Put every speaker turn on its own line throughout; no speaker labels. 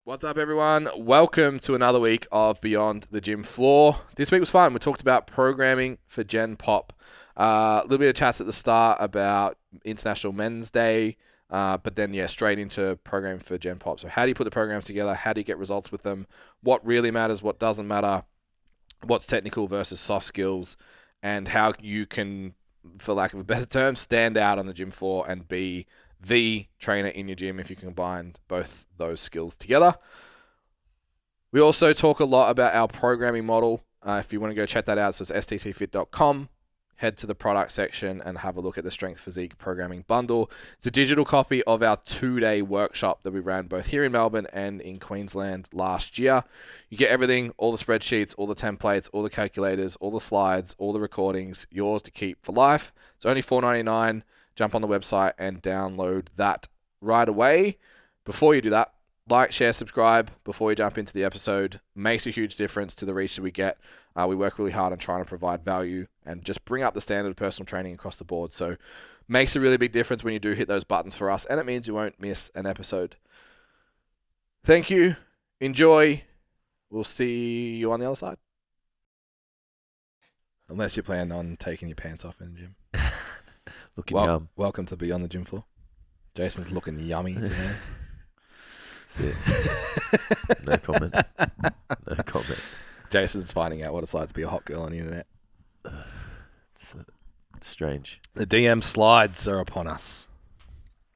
What's up, everyone? Welcome to another week of Beyond the Gym Floor. This week was fun. We talked about programming for Gen Pop. A little bit of chats at the start about International Men's Day, but then, straight into programming for Gen Pop. So how do you put the programs together? How do you get results with them? What really matters? What doesn't matter? What's technical versus soft skills? And how you can, for lack of a better term, stand out on the gym floor and be the trainer in your gym if you combine both those skills together. We also talk a lot about our programming model. If you want to go check that out, so it's stcfit.com. Head to the product section and have a look at the Strength Physique Programming Bundle. It's a digital copy of our 2-day workshop that we ran both here in Melbourne and in Queensland last year. You get everything, all the spreadsheets, all the templates, all the calculators, all the slides, all the recordings, yours to keep for life. It's only $4.99. Jump on the website and download that right away. Before you do that, like, share, subscribe before you jump into the episode. Makes a huge difference to the reach that we get. We work really hard on trying to provide value and just bring up the standard of personal training across the board. So makes a really big difference when you do hit those buttons for us, and it means you won't miss an episode. Thank you. Enjoy. We'll see you on the other side. Unless you plan on taking your pants off in the gym.
Looking yum.
Welcome to Beyond the Gym Floor. Jason's looking yummy today.
That's it. No comment. No comment.
Jason's finding out what it's like to be a hot girl on the internet.
It's strange.
The DM slides are upon us.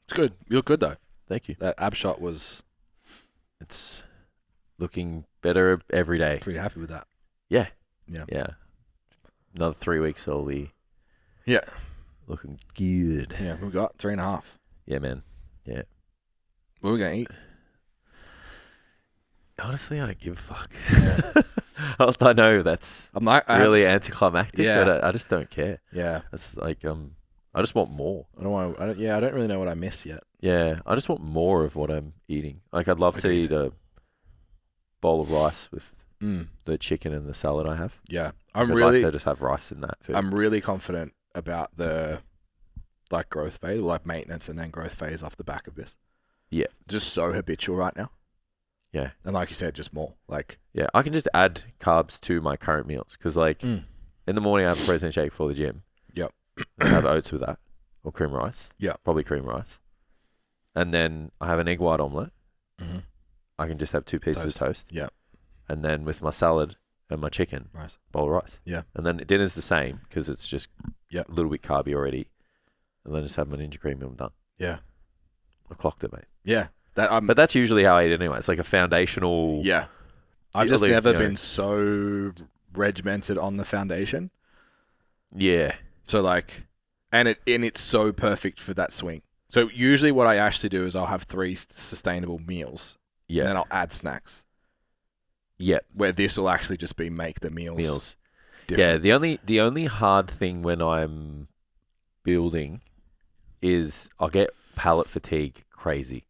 It's good. You look good, though.
Thank you.
That ab shot was...
It's looking better every day.
Pretty happy with that.
Yeah.
Yeah.
Yeah. Another 3 weeks, I'll be...
Yeah.
Looking good.
Yeah, we got 3.5.
Yeah, man. Yeah.
What are we going to eat?
Honestly, I don't give a fuck.
Yeah.
I know that's really anticlimactic, but I just don't care.
Yeah.
It's like, I just want more.
I don't really know what I miss yet.
Yeah, I just want more of what I'm eating. Like, I'd love to eat a bowl of rice with the chicken and the salad I have.
Yeah.
I'd like to just have rice in that food.
I'm really confident about the growth phase, like maintenance and then growth phase off the back of this.
Yeah.
Just so habitual right now.
Yeah.
And like you said, just more.
Yeah, I can just add carbs to my current meals. Because, in the morning, I have a protein shake for the gym.
Yep.
I have oats with that. Or cream rice.
Yeah.
Probably cream rice. And then I have an egg white omelette.
Mm-hmm.
I can just have 2 pieces of toast.
Yeah.
And then with my salad and my chicken, bowl of rice.
Yeah.
And then dinner's the same because it's just
a
little bit carby already. And then just have my ninja cream and I'm done.
Yeah.
I clocked it, mate.
Yeah.
But that's usually how I eat anyway. It's like a foundational...
Yeah. I've just never been so regimented on the foundation.
Yeah.
So and it's so perfect for that swing. So usually what I actually do is I'll have 3 sustainable meals.
Yeah.
And then I'll add snacks.
Yeah.
Where this will actually just be make the meals different.
Yeah. The only hard thing when I'm building is I'll get palate fatigue crazy.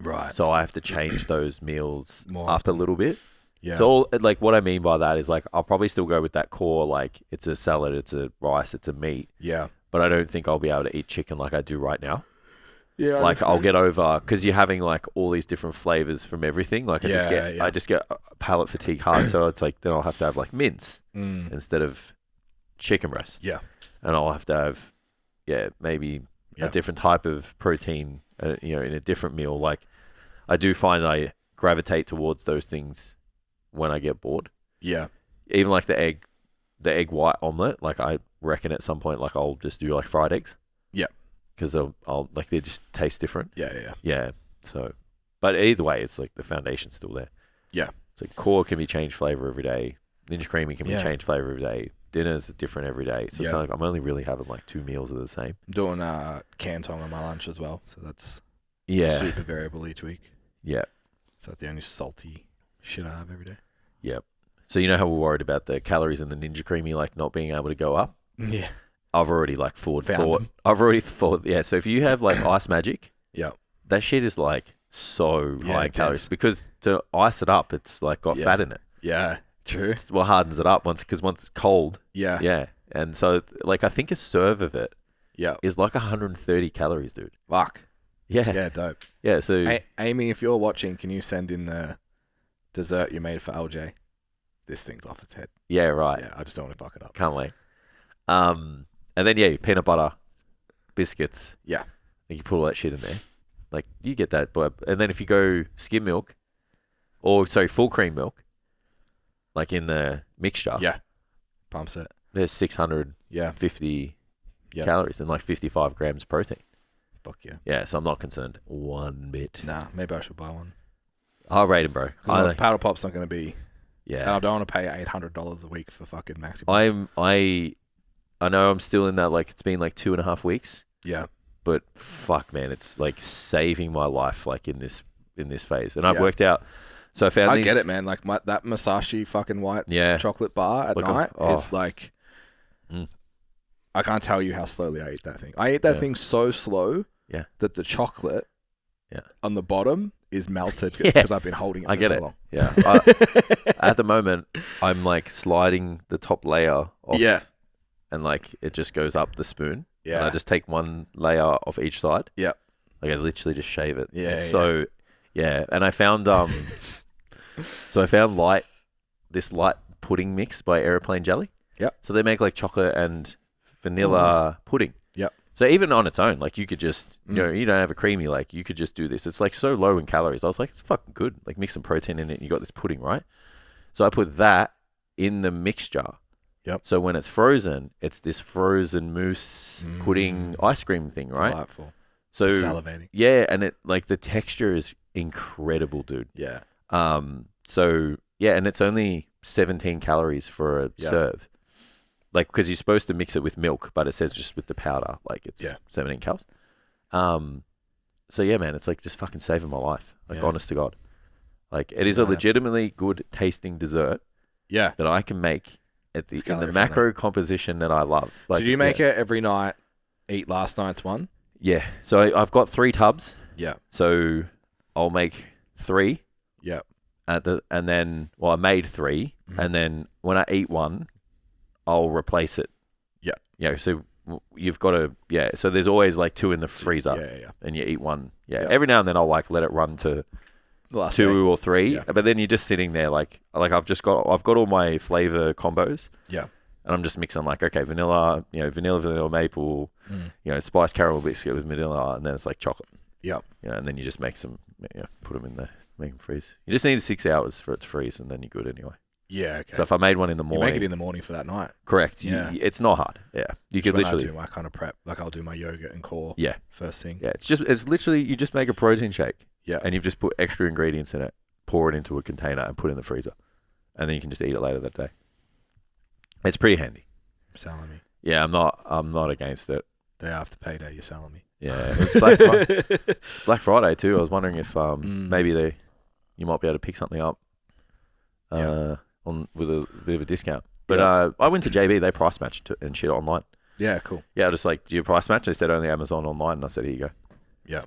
Right.
So I have to change those meals
More
after a little bit.
Yeah.
So what I mean by that is I'll probably still go with that core, it's a salad, it's a rice, it's a meat.
Yeah.
But I don't think I'll be able to eat chicken like I do right now.
Yeah.
I'll get over, because you're having all these different flavors from everything. I just get palate fatigue hard. So it's then I'll have to have mince instead of chicken breast.
Yeah.
And I'll have to have, maybe a different type of protein, in a different meal. I do find I gravitate towards those things when I get bored.
Yeah.
Even the egg white omelet, I reckon at some point, I'll just do fried eggs.
Yeah.
Because they just taste different.
Yeah.
Yeah. So, but either way, it's the foundation's still there.
Yeah.
It's core can be changed flavor every day. Ninja creamy can be changed flavor every day. Dinner's different every day. So it's I'm only really having 2 meals of the same.
I'm doing Canton on my lunch as well. So that's super variable each week.
Yeah.
So that's the only salty shit I have every day.
Yep. So you know how we're worried about the calories in the Ninja Creamy not being able to go up?
Yeah.
I've already I've already thought. Yeah. So if you have Ice Magic, that shit is so high in calories because to ice it up, it's got fat in it.
Yeah. True.
It's what hardens it up once it's cold.
Yeah.
Yeah. And so I think a serve of it
is
130 calories, dude.
Fuck.
Yeah.
Yeah, dope.
Yeah. So
Amy, if you're watching, can you send in the dessert you made for LJ? This thing's off its head.
yeah, right.
Yeah, I just don't want to fuck it up.
Can't wait. And then peanut butter, biscuits.
Yeah.
Like you put all that shit in there. Like you get that, but and then if you go skim milk, or full cream milk, like in the mixture.
Yeah. Pumps it.
There's 650 calories and like 55 grams protein.
Fuck yeah.
Yeah, so I'm not concerned one bit.
Nah, maybe I should buy one.
I'll rate him, bro.
Powder Pop's not going to be.
Yeah.
And I don't want to pay $800 a week for fucking Maxi Pops.
I know I'm still in that, like, it's been like 2.5 weeks.
Yeah.
But fuck, man, it's like saving my life, like in this phase. And I've worked out. So I found
I get it, man. Like that Masashi fucking white chocolate bar at night is like. I can't tell you how slowly I eat that thing. I eat that thing so slow that the chocolate on the bottom is melted because I've been holding it for so long.
Yeah. At the moment, I'm like sliding the top layer off. Yeah. And like it just goes up the spoon. Yeah. And I just take one layer off each side. Yeah. Like I literally just shave it. Yeah. And I found so I found this light pudding mix by Aeroplane Jelly. Yep. So they make like chocolate and vanilla pudding. Yep. So even on its own, like you could just, you know, you don't have a creamy, like you could just do this. It's like so low in calories. I was like, it's fucking good. Like mix some protein in it and you got this pudding, right? So I put that in the mixture. Yep. So when it's frozen, it's this frozen mousse pudding ice cream thing, right?
Delightful.
So
salivating.
Yeah, and it like the texture is incredible, dude.
Yeah.
So yeah, and it's only 17 calories for a serve. Like, because you're supposed to mix it with milk, but it says just with the powder, like it's 17 calories. So yeah, man, it's like just fucking saving my life. Like, honest to God. Like, it is a legitimately good tasting dessert. Yeah. That I can make in the macro composition that I love. Like,
so do you make it every night, eat last night's one?
Yeah. So I've got 3 tubs.
Yeah.
So I'll make 3.
Yeah.
And then, I made 3. And then when I eat one, I'll replace it. Yeah. Yeah. So you've got to, so there's always like 2 in the freezer. Yeah. And you eat one. Yeah. Every now and then I'll like let it run to 2 or 3. Yeah. But then you're just sitting there like I've got all my flavor combos. Yeah. And I'm just mixing like, okay, vanilla, vanilla maple, spiced caramel biscuit with vanilla, and then it's like chocolate. Yeah. And then you just make some, put them in there, make them freeze. You just need 6 hours for it to freeze, and then you're good anyway.
Yeah, okay.
So if I made one in the morning...
You make it in the morning for that night.
Correct. Yeah. It's not hard. Yeah. You could literally...
I do my kind of prep. Like I'll do my yogurt and core first thing.
Yeah, it's literally, you just make a protein shake. Yeah. And you've just put extra ingredients in it, pour it into a container and put it in the freezer. And then you can just eat it later that day. It's pretty handy.
Salami.
Yeah, I'm not against it.
Day after payday, your salami.
Yeah. It was Black Friday too. I was wondering if maybe you might be able to pick something up. With a bit of a discount. But I went to JB, they price matched and shit online.
Yeah, cool.
Yeah, I just like, do you price match? They said only Amazon online, and I said, here you go.
Yeah.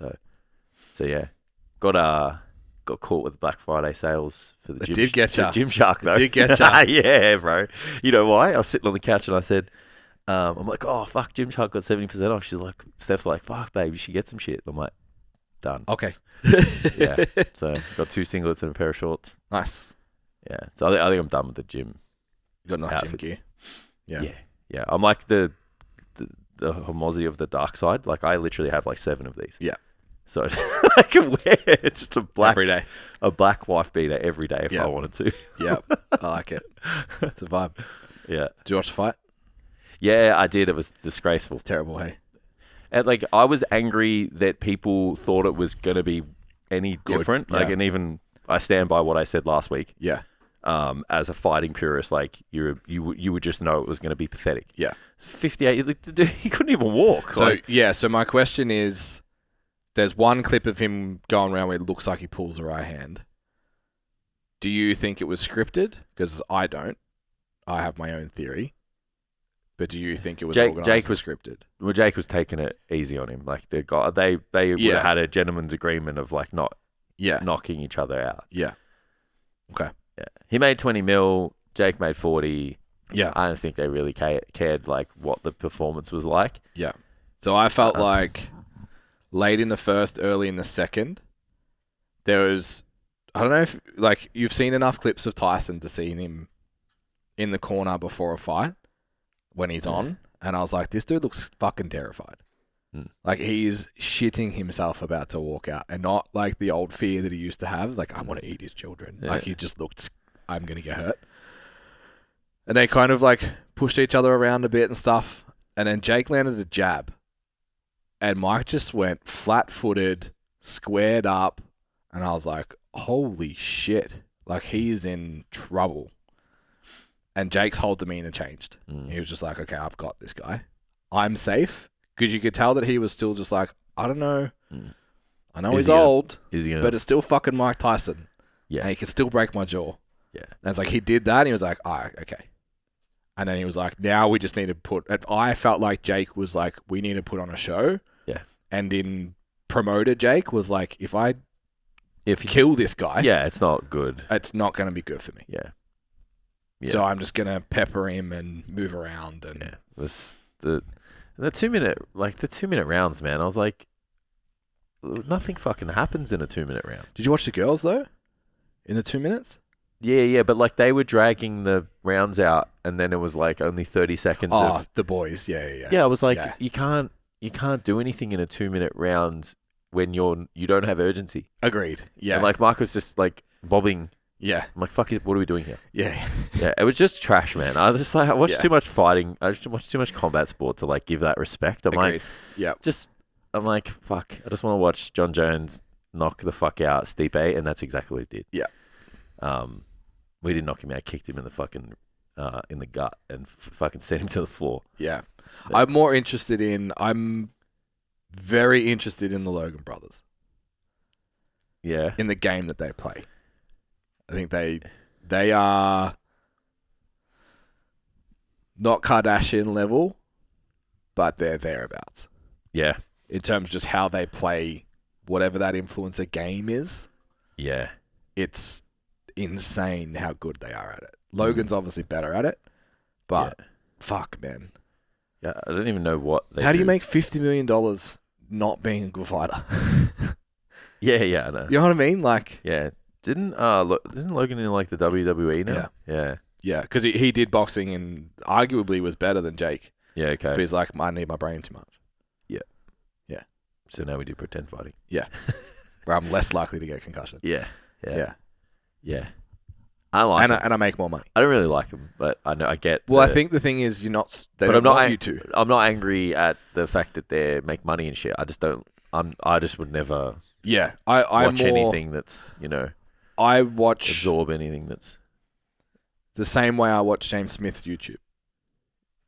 So yeah. Got caught with Black Friday sales for the gym.
It did get you.
Gymshark though.
It did get you.
Yeah, bro. You know why? I was sitting on the couch and I said, I'm like, oh fuck, Gymshark got 70% off. She's like, Steph's like, fuck babe, you should get some shit. I'm like, done.
Okay.
Yeah. So got 2 singlets and a pair of shorts.
Nice.
Yeah, so I think I'm done with the gym.
You got enough outfits. Gym gear.
Yeah. I'm like the Hormozy of the dark side. Like I literally have like 7 of these. Yeah. So I can wear just a black wife beater every day if I wanted to.
Yeah, I like it. It's a vibe.
Yeah.
Did you watch the fight?
Yeah, I did. It was disgraceful.
Terrible, hey.
And like I was angry that people thought it was going to be any different. Like, and even I stand by what I said last week. Yeah. As a fighting purist, like you would just know it was going to be pathetic. Yeah. 58, he couldn't even walk.
So so my question is, there's one clip of him going around where it looks like he pulls the right hand. Do you think it was scripted? Because I don't. I have my own theory. But do you think it was organized and scripted?
Well, Jake was taking it easy on him. Like the guy, they would have had a gentleman's agreement of like not knocking each other out.
Yeah. Okay.
Yeah. He made 20 mil. Jake made 40. Yeah. I don't think they really cared like what the performance was like.
Yeah. So I felt like late in the first, early in the second, there was, I don't know if, like, you've seen enough clips of Tyson to see him in the corner before a fight when he's on. And I was like, this dude looks fucking terrified. Like, he's shitting himself about to walk out, and not like the old fear that he used to have. Like, I want to eat his children. Yeah. Like, he just looked, I'm going to get hurt. And they kind of like pushed each other around a bit and stuff. And then Jake landed a jab, and Mike just went flat-footed, squared up. And I was like, holy shit. Like, he's in trouble. And Jake's whole demeanor changed. He was just like, okay, I've got this guy. I'm safe. Because you could tell that he was still just like, I don't know. I know he's old, but it's still fucking Mike Tyson. Yeah. And he can still break my jaw. Yeah. And it's like, he did that, and he was like, okay. And then he was like, now we just need to put... I felt like Jake was like, we need to put on a show. Yeah. And in promoter, Jake was like, if you kill this guy...
Yeah, it's not good.
It's not going to be good for me.
Yeah.
So I'm just going to pepper him and move around. And
it was the 2 minute rounds, man. I was like, nothing fucking happens in a 2 minute round.
Did you watch the girls though? In the 2 minutes?
Yeah, but like they were dragging the rounds out, and then it was like only 30 seconds.
Oh, the boys, yeah.
Yeah, I was like, you can't do anything in a 2 minute round when you don't have urgency.
Agreed. Yeah.
And like Mark was just like bobbing.
Yeah.
I'm like, fuck it, what are we doing here?
Yeah.
Yeah, it was just trash, man. I watched too much fighting. I just watched too much combat sport to like give that respect. I'm like, fuck. I just want to watch John Jones knock the fuck out Stipe, and that's exactly what he did.
Yeah.
We didn't knock him out, kicked him in the fucking in the gut and fucking sent him to the floor.
Yeah. But I'm very interested in the Logan brothers.
Yeah.
In the game that they play. I think they are not Kardashian level, but they're thereabouts.
Yeah.
In terms of just how they play whatever that influencer game is.
Yeah.
It's insane how good they are at it. Logan's obviously better at it, but fuck, man.
Yeah, I don't even know what they
How do you make $50 million not being a good fighter?
Yeah, I know.
You know what I mean? Like,
yeah. Isn't Logan in like the WWE now?
Yeah, because he did boxing and arguably was better than Jake.
Yeah, okay.
But he's like, I need my brain too much.
Yeah.
Yeah.
So now we do pretend fighting.
Yeah. Where I'm less likely to get concussion.
Yeah.
Yeah.
I like him.
And I make more money.
I don't really like him, but I know I get.
Well, I think the thing is, they don't want you to.
I'm not angry at the fact that they make money and shit. I just don't. I just would never.
Yeah, I
watch anything that's
I watch
absorb anything that's
the same way I watch James Smith's YouTube.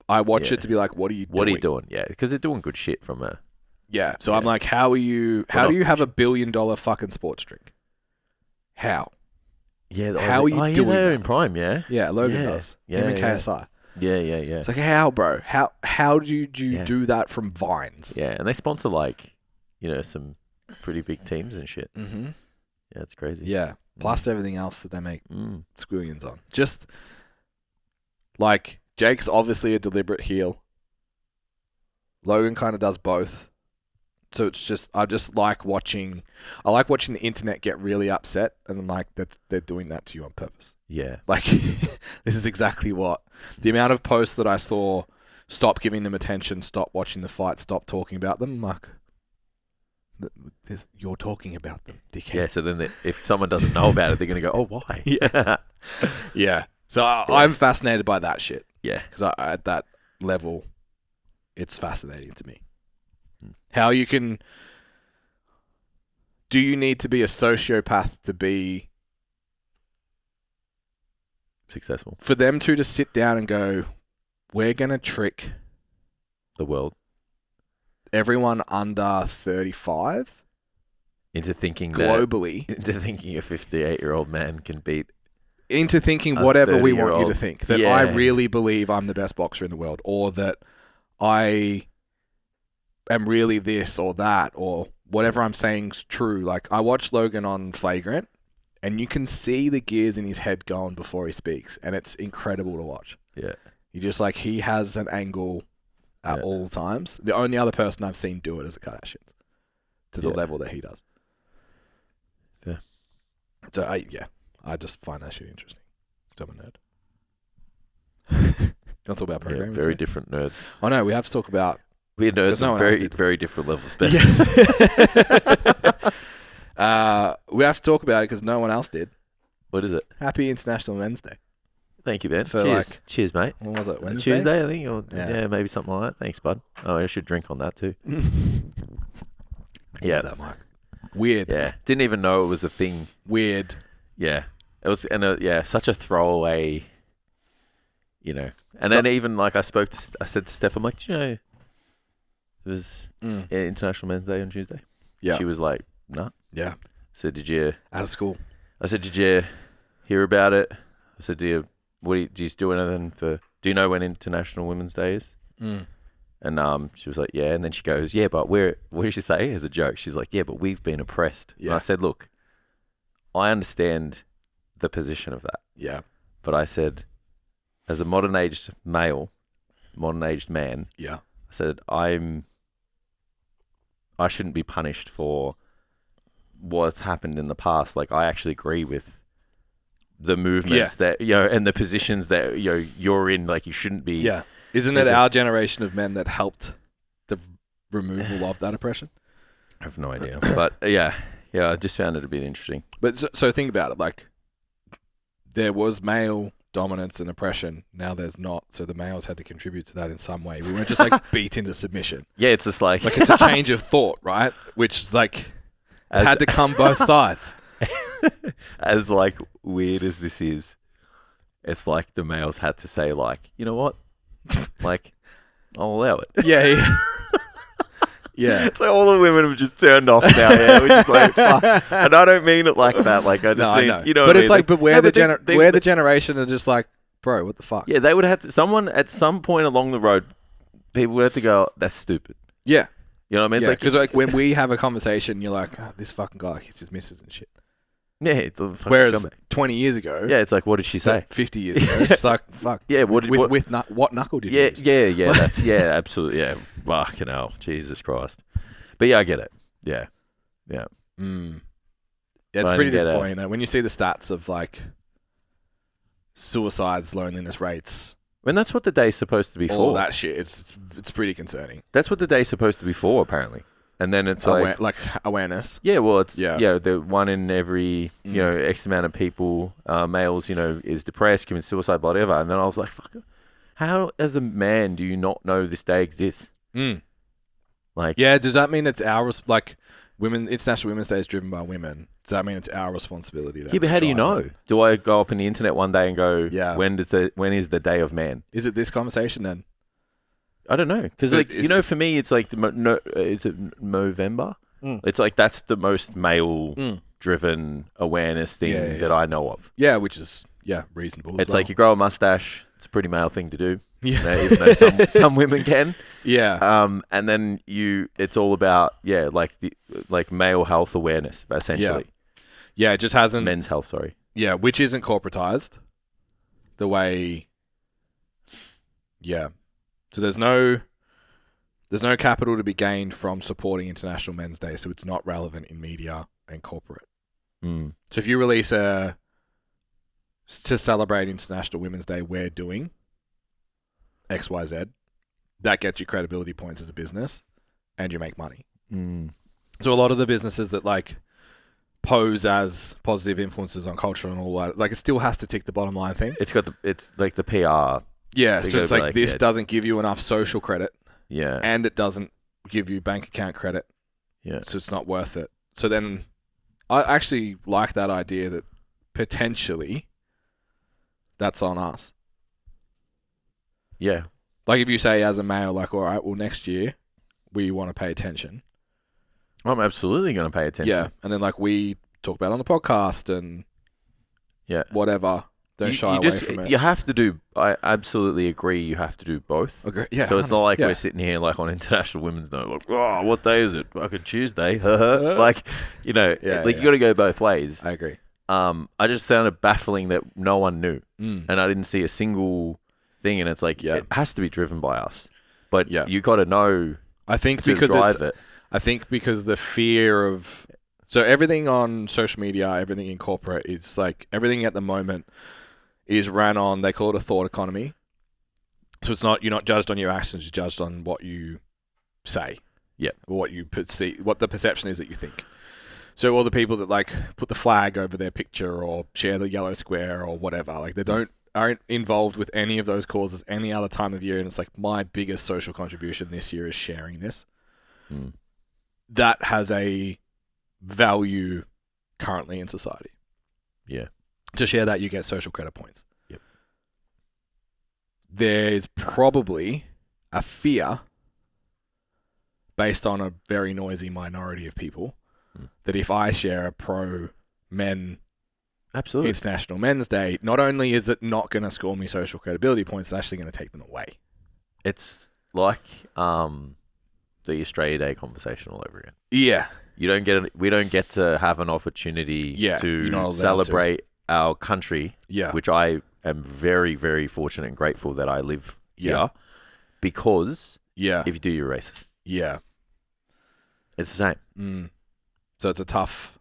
I watch it to be like, what are you doing?
What are you doing? Yeah, because they're doing good shit from a.
Yeah, so I'm like, how do you have $1 billion fucking sports drink? How?
Yeah,
how are you doing
they're
that?
In Prime, yeah.
Yeah, Logan does. Him and KSI.
Yeah.
It's like, how, bro? How do you do that from Vines?
Yeah, and they sponsor some pretty big teams and shit.
Mm-hmm.
Yeah, it's crazy.
Yeah, plus everything else that they make squillions on. Just like Jake's obviously a deliberate heel. Logan kind of does both. So it's just, I like watching the internet get really upset and like that they're doing that to you on purpose.
Yeah.
Like, this is exactly what, the amount of posts that I saw, stop giving them attention, stop watching the fight, stop talking about them. I'm like, you're talking about them, dickhead.
Yeah, so then if someone doesn't know about it, they're going to go, oh, why?
Yeah. Yeah. So I'm fascinated by that shit.
Yeah.
Because at that level, it's fascinating to me. How you can... Do you need to be a sociopath to be...
successful? For
them to sit down and go, we're going to trick...
the world.
Everyone under 35...
into thinking
globally...
into thinking a 58-year-old man can beat...
into thinking whatever we want you to think. That I really believe I'm the best boxer in the world. Or that I... am really this or that, or whatever I'm saying's true. Like, I watched Logan on Flagrant, and you can see the gears in his head going before he speaks, and it's incredible to watch.
Yeah.
He has an angle at all times. The only other person I've seen do it is the Kardashians. to the level that he does.
Yeah.
So I just find that shit interesting. I'm a nerd. You want to talk about programming?
Very different nerds.
Oh no, we have to talk about.
We're nerds on very different levels.
Yeah. We have to talk about it because no one else did.
What is it?
Happy International Men's Day.
Thank you, Ben. Cheers. Cheers, mate.
When was it? Wednesday?
Tuesday, I think. Or, maybe something like that. Thanks, bud. Oh, I should drink on that too. Yeah.
That, Mike. Weird.
Yeah. Didn't even know it was a thing.
Weird.
Yeah. It was, such a throwaway, And then even like I said to Steph, I'm like, it was International Men's Day on Tuesday.
Yeah.
She was like, nah.
Yeah.
So did you?
Out of school.
I said, did you hear about it? I said, do you do anything do you know when International Women's Day is?
Mm.
And she was like, yeah. And then she goes, yeah, but what did she say as a joke? She's like, yeah, but we've been oppressed. Yeah. And I said, look, I understand the position of that.
Yeah.
But I said, as a modern-aged man,
yeah.
I said, I shouldn't be punished for what's happened in the past. Like, I actually agree with the movements that, and the positions that, you're in. Like, you shouldn't be.
Yeah. Isn't it our generation of men that helped the removal of that oppression?
I have no idea. But, yeah, I just found it a bit interesting.
But so think about it. Like, there was male dominance and oppression. Now there's not. So the males had to contribute to that in some way. We weren't just like beat into submission.
Yeah, it's just like
it's a change of thought, right? Which is like had to come both sides.
As like weird as this is, it's like the males had to say like, you know what? Like, I'll allow it.
Yeah. Yeah.
It's like all the women have just turned off now. Yeah, we're just like, fuck. And I don't mean it like that. Like I just mean,
you know. But it's like, but we're the generation are just like, bro, what the fuck?
Yeah, they would have to. Someone at some point along the road, people would have to go, that's stupid.
Yeah.
You know what I mean? It's
because like when we have a conversation, you're like, this fucking guy hits his missus and shit.
Yeah, it's a fucking
Whereas
scumbag.
20 years ago,
yeah, it's like, what did she say?
50 years ago, it's like, fuck.
Yeah,
what knuckle did you use?
Yeah, that's absolutely, yeah. Fucking hell, Jesus Christ. But yeah, I get it. Yeah.
Yeah, it's pretty disappointing when you see the stats of like suicides, loneliness rates.
And that's what the day's supposed to be for.
All that shit. It's pretty concerning.
That's what the day's supposed to be for, apparently. And then it's
like awareness.
Yeah, well, it's the one in every X amount of people, males, is depressed, commits suicide, whatever. And then I was like, fuck, how as a man do you not know this day exists? Like,
yeah, does that mean it's International Women's Day is driven by women? Does that mean it's our responsibility?
Yeah, but how do you know? Do I go up on the internet one day and go, when is the day of man?
Is it this conversation then?
I don't know, because for me, it's like is it Movember? It's like that's the most male-driven awareness thing that I know of.
Yeah, which is reasonable.
It's like you grow a mustache. It's a pretty male thing to do. Yeah, even though some women can.
Yeah.
And then it's all about like male health awareness essentially.
Yeah, it just hasn't
men's health. Sorry.
Yeah, which isn't corporatized the way. Yeah. So there's no capital to be gained from supporting International Men's Day, so it's not relevant in media and corporate. So if you release to celebrate International Women's Day, we're doing XYZ, that gets you credibility points as a business, and you make money. So a lot of the businesses that like pose as positive influences on culture and all that, like it still has to tick the bottom line thing.
It's like the PR.
Yeah, so it's like this doesn't give you enough social credit.
Yeah.
And it doesn't give you bank account credit.
Yeah.
So it's not worth it. So then I actually like that idea that potentially that's on us.
Yeah.
Like if you say as a male, like, all right, well, next year we want to pay attention.
I'm absolutely going to pay attention.
Yeah. And then like we talk about it on the podcast and whatever. Don't shy away from it.
You have to do. I absolutely agree. You have to do both.
Agree. Yeah.
So it's not like we're sitting here like on International Women's Day, like, oh, what day is it? Fucking Tuesday. Like, you got to go both ways.
I agree.
I just found it baffling that no one knew, and I didn't see a single thing. And it's like it has to be driven by us, but you got to know.
I think
to
because
drive it.
I think because the fear of... So everything on social media, everything in corporate, is like everything at the moment is ran on, they call it a thought economy. So it's not, you're not judged on your actions, you're judged on what you say.
Yeah.
Or what you perceive, what the perception is that you think. So all the people that like put the flag over their picture or share the yellow square or whatever, like they aren't involved with any of those causes any other time of year. And it's like, my biggest social contribution this year is sharing this. That has a value currently in society.
Yeah.
To share that, you get social credit points.
Yep.
There's probably a fear based on a very noisy minority of people that if I share a pro-men
Absolutely
International Men's Day, not only is it not going to score me social credibility points, it's actually going to take them away.
It's like the Australia Day conversation all over again.
Yeah.
We don't get to have an opportunity to celebrate our country, which I am very, very fortunate and grateful that I live here, because if you do, you're racist.
Yeah.
It's the same.
So it's a tough...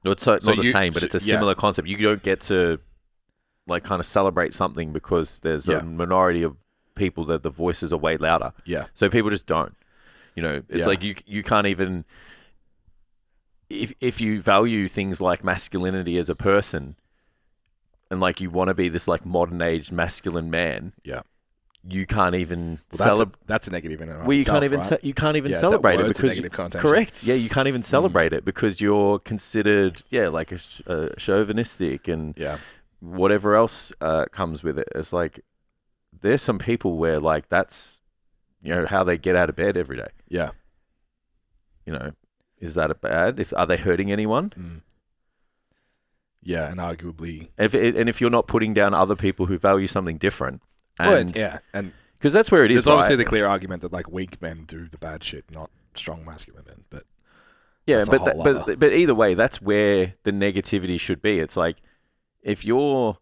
No, it's not the same, but it's a similar concept. You don't get to like kind of celebrate something because there's a minority of people that the voices are way louder.
Yeah.
So people just don't. You know, it's like you can't even... If you value things like masculinity as a person and like you want to be this like modern age masculine man, you can't even celebrate.
That's a negative in it.
Well, you can't even celebrate it because correct. Yeah, you can't even celebrate it because you're considered like a chauvinistic and whatever else comes with it. It's like there's some people where like that's how they get out of bed every day.
Yeah.
Is that bad? Are they hurting anyone?
Yeah, and arguably,
and if you're not putting down other people who value something different. And because that's where it is.
There's obviously the clear argument that like weak men do the bad shit, not strong masculine men. But
but either way, that's where the negativity should be. It's like if you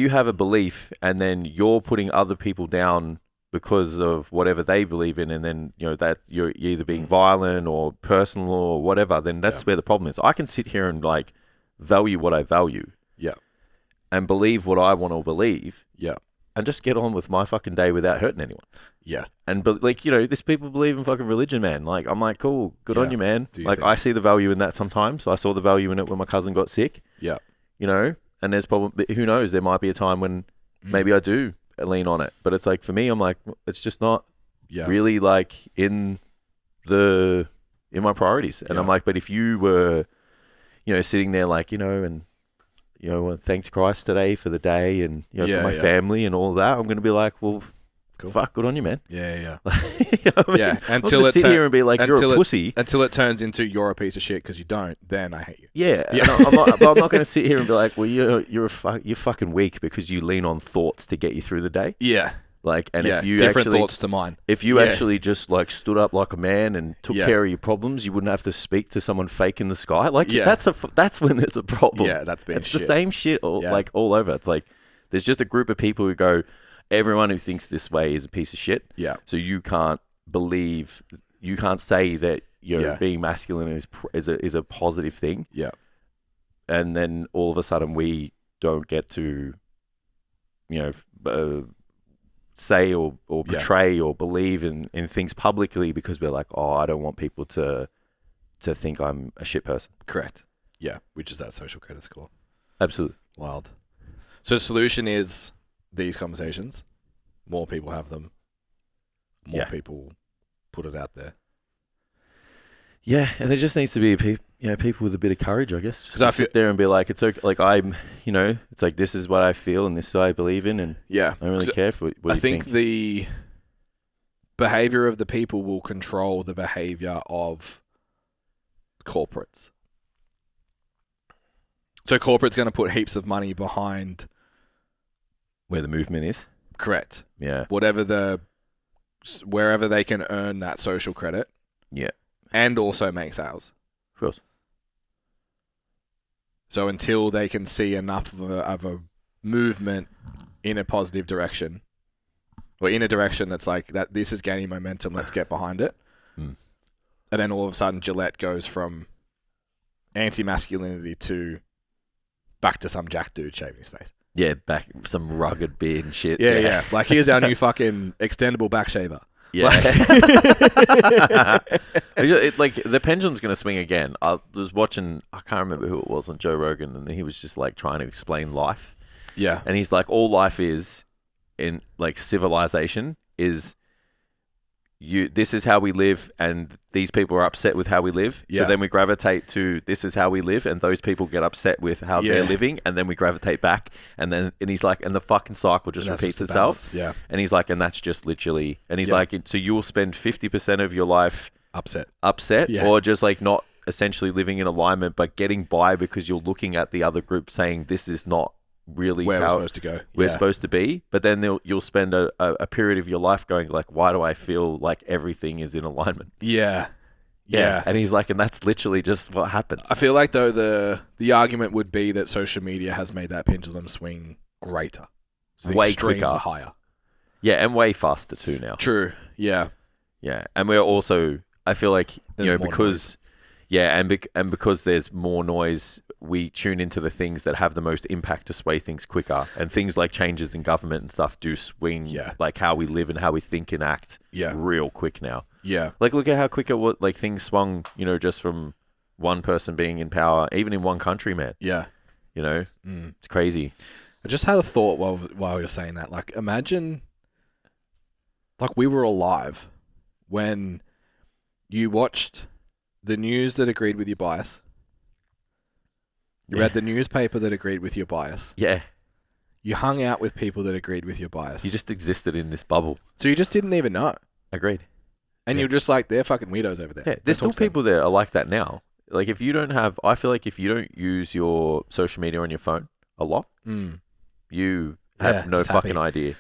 have a belief and then you're putting other people down because of whatever they believe in, and then that you're either being violent or personal or whatever, then that's where the problem is. I can sit here and like value what I value. Yeah. And believe what I want to believe. Yeah. And just get on with my fucking day without hurting anyone. Yeah. And but like, these people believe in fucking religion, man. Like I'm like, cool, good on you, man. Like I see the value in that sometimes. I saw the value in it when my cousin got sick. Yeah. And there's probably, who knows, there might be a time when maybe I do lean on it. But it's like for me, I'm like, it's just not really like in my priorities. And I'm like, but if you were, sitting there like, and thanked Christ today for the day and for my family and all that, I'm going to be like, well, fuck, good on you, man. Yeah. Yeah. Until it sit here and be like, you're a pussy.
Until it turns into you're a piece of shit because you don't, then I hate you.
Yeah. I'm not going to sit here and be like, well, you're fucking weak because you lean on thoughts to get you through the day. Yeah. Like, and if you
different thoughts to mine.
If you actually just like stood up like a man and took care of your problems, you wouldn't have to speak to someone fake in the sky. Like that's when there's a problem. Yeah, it's the same shit like all over. It's like there's just a group of people who go, everyone who thinks this way is a piece of shit. Yeah. So you can't say that being masculine is a positive thing. Yeah. And then all of a sudden we don't get to say or portray or believe in things publicly because we're like, oh, I don't want people to think I'm a shit person.
Correct. Yeah, which is that social credit score.
Absolutely.
Wild. So the solution is these conversations. More people have them. More people put it out there.
Yeah, and there just needs to be people with a bit of courage, I guess. Just to sit there and be like, it's okay. Like it's like this is what I feel and this is what I believe in, and I don't really care for what you think.
I think the behavior of the people will control the behavior of corporates. So corporate's going to put heaps of money behind
where the movement is.
Correct.
Yeah.
Wherever they can earn that social credit.
Yeah.
And also make sales.
Of course.
So until they can see enough of a movement in a positive direction, or in a direction that's like that, this is gaining momentum, let's get behind it. And then all of a sudden Gillette goes from anti-masculinity to back to some jack dude shaving his face.
Yeah, back some rugged beard and shit.
Yeah. Like, here's our new fucking extendable back shaver.
Yeah. Like the pendulum's going to swing again. I was watching, I can't remember who it was, on Joe Rogan, and he was just like trying to explain life.
Yeah.
And he's like, all life is in like civilization is this is how we live, and these people are upset with how we live.
Yeah.
So then we gravitate to this is how we live, and those people get upset with how they're living, and then we gravitate back, and he's like, and the fucking cycle just repeats itself.
Yeah.
And he's like, and that's just literally, and he's like, so you'll spend 50% of your life
upset,
or just like not essentially living in alignment, but getting by because you're looking at the other group saying this is not really
where
how
we're supposed to go.
We're supposed to be, but then you'll spend a period of your life going like, why do I feel like everything is in alignment?
Yeah.
And he's like, and that's literally just what happens.
I feel like though the argument would be that social media has made that pendulum swing greater. So
way
extremes
quicker.
are higher.
Yeah, and way faster too now.
True. Yeah.
Yeah, and we're also, I feel like,
there's
because and because there's more noise, we tune into the things that have the most impact to sway things quicker. And things like changes in government and stuff do swing like how we live and how we think and act real quick now.
Yeah.
Like, look at how quick it was, like things swung, just from one person being in power, even in one country, man.
Yeah.
It's crazy.
I just had a thought while you're saying that. Like, imagine, like, we were alive when you watched the news that agreed with your bias. You read the newspaper that agreed with your bias.
Yeah.
You hung out with people that agreed with your bias.
You just existed in this bubble.
So you just didn't even know.
Agreed.
And you're just like, they're fucking weirdos over there.
Yeah, there's still people that are like that now. Like, if you don't have, I feel like if you don't use your social media on your phone a lot, you have no fucking idea.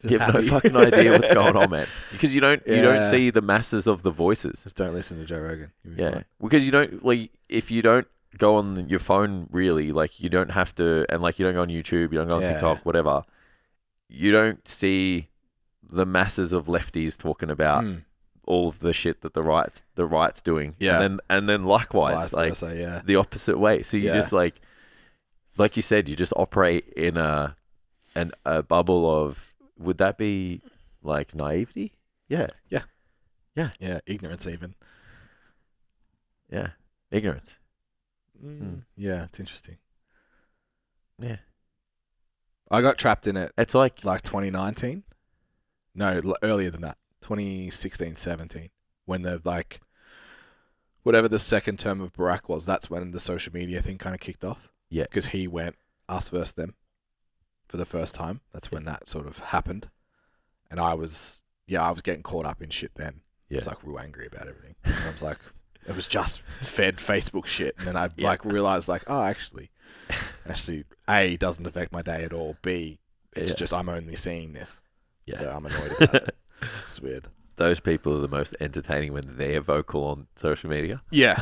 You have no fucking idea what's going on, man. Because you don't see the masses of the voices.
Just don't listen to Joe Rogan.
Yeah. Because you don't, like, if you don't go on your phone really, like, you don't have to, and like, you don't go on YouTube, you don't go on TikTok, whatever, you don't see the masses of lefties talking about all of the shit that the right's doing. Yeah. And then likewise, like versa, the opposite way. So you just like you said, you just operate in a bubble of, would that be like naivety? Yeah.
Yeah. Yeah. Yeah. Ignorance even.
Yeah. Ignorance.
Yeah. It's interesting.
Yeah.
I got trapped in it.
It's like
2019. No, earlier than that. 2016, 17. When whatever the second term of Barack was, that's when the social media thing kind of kicked off.
Yeah.
Because he went us versus them for the first time. That's when that sort of happened. And I was getting caught up in shit then. Yeah. I was like real angry about everything. And I was like, it was just fed Facebook shit. And then I realized oh, actually, A, doesn't affect my day at all. B, it's just I'm only seeing this. Yeah. So I'm annoyed about it. It's weird.
Those people are the most entertaining when they're vocal on social media.
Yeah.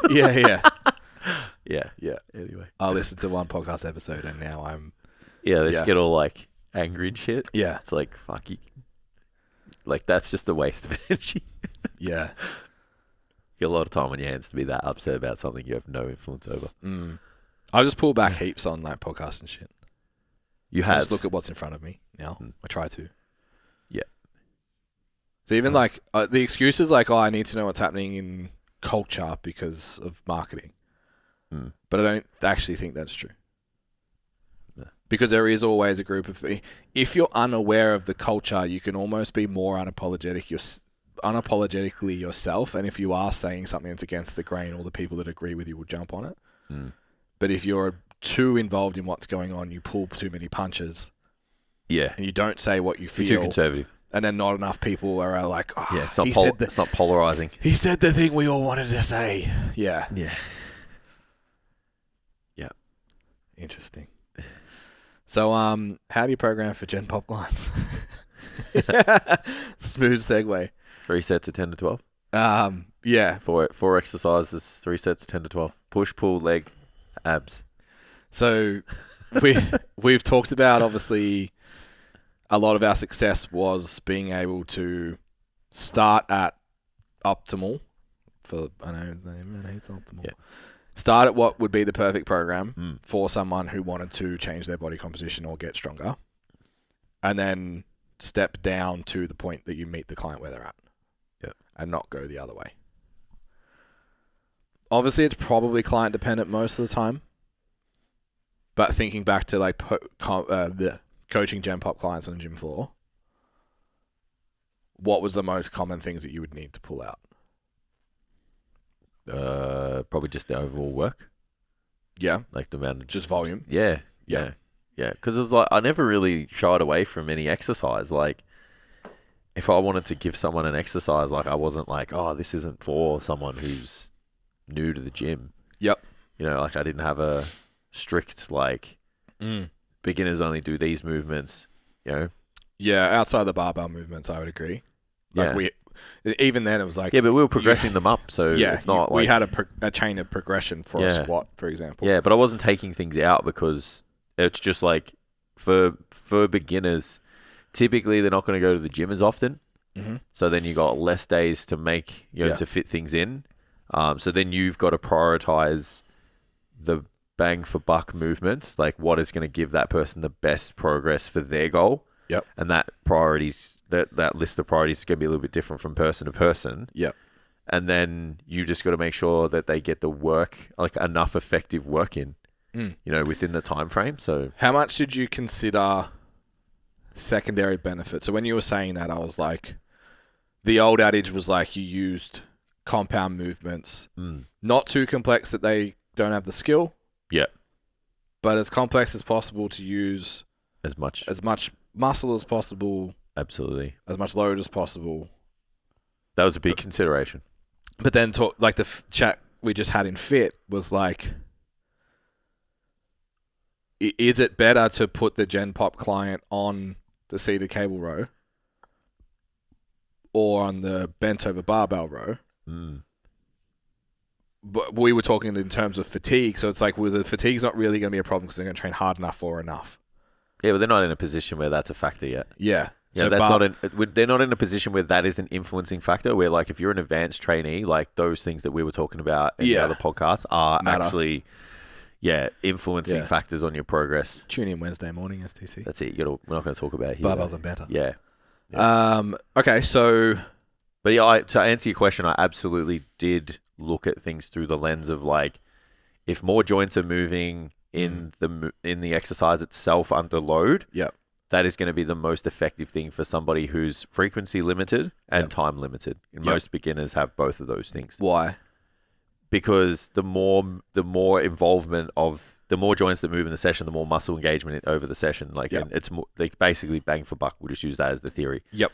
Yeah.
Yeah. Anyway.
I listened to one podcast episode and now I'm...
Yeah, they just get all like angry and shit.
Yeah.
It's like, fuck you. Like, that's just a waste of energy.
Yeah.
You get a lot of time on your hands to be that upset about something you have no influence over.
I just pull back heaps on like podcasts and shit.
You have.
I just look at what's in front of me now. I try to.
Yeah.
So even like the excuse is like, oh, I need to know what's happening in culture because of marketing. But I don't actually think that's true. No. Because there is always a group of... If you're unaware of the culture, you can almost be more unapologetically yourself. And if you are saying something that's against the grain, all the people that agree with you will jump on it. But if you're too involved in what's going on, you pull too many punches.
Yeah.
And you don't say what you feel.
You're too conservative.
And then not enough people are like, oh,
yeah, it's not polarizing.
He said the thing we all wanted to say. Yeah.
Yeah. Yeah.
Interesting. So, how do you program for Gen Pop lines? Smooth segue.
3 sets of 10 to 12.
Yeah.
Four exercises, 3 sets, 10 to 12. Push, pull, leg, abs.
So, we've talked about, obviously, a lot of our success was being able to start at optimal I know his name, and he's optimal. Yeah. Start at what would be the perfect program for someone who wanted to change their body composition or get stronger, and then step down to the point that you meet the client where they're at.
Yeah. And
not go the other way. Obviously, it's probably client dependent most of the time. But thinking back to like the coaching Gen Pop clients on the gym floor, what was the most common things that you would need to pull out?
Probably just the overall work.
Yeah.
Like the amount of
just volume.
Yeah. Because it's like I never really shied away from any exercise. Like if I wanted to give someone an exercise, like I wasn't like, oh, this isn't for someone who's new to the gym.
Yep.
You know, like I didn't have a strict like beginners only do these movements. You know.
Yeah, outside the barbell movements, I would agree. Like even then, it was like...
Yeah, but we were progressing them up, so it's not like...
We had a chain of progression for a squat, for example.
Yeah, but I wasn't taking things out because it's just like, for beginners, typically they're not going to go to the gym as often.
Mm-hmm.
So then you got less days to make, to fit things in. So then you've got to prioritize the bang for buck movements, like what is going to give that person the best progress for their goal.
Yep.
And that list of priorities is going to be a little bit different from person to person.
Yep.
And then you just got to make sure that they get the work, like enough effective work in, within the time frame. So
how much did you consider secondary benefits? So when you were saying that, I was like, the old adage was like you used compound movements, not too complex that they don't have the skill.
Yeah.
But as complex as possible to use
as much
muscle as possible.
Absolutely.
As much load as possible.
That was a big consideration.
But then like the chat we just had in Fit was like, is it better to put the Gen Pop client on the seated cable row or on the bent over barbell row? But we were talking in terms of fatigue, so it's like, well, the fatigue's not really going to be a problem because they're going to train hard enough or enough.
Yeah, but they're not in a position where that's a factor yet.
Yeah.
So they're not in a position where that is an influencing factor, where like if you're an advanced trainee, like those things that we were talking about in the other podcasts are actually influencing factors on your progress.
Tune in Wednesday morning, STC.
That's it. We're not going to talk about it here.
Barbells are better.
Yeah.
Okay, so...
But yeah, to answer your question, I absolutely did look at things through the lens of like, if more joints are moving in the exercise itself under load, that is going to be the most effective thing for somebody who's frequency limited and time limited. And most beginners have both of those things.
Why?
Because the more involvement of the more joints that move in the session, the more muscle engagement over the session. Like and it's more, like basically bang for buck. We'll just use that as the theory.
Yep.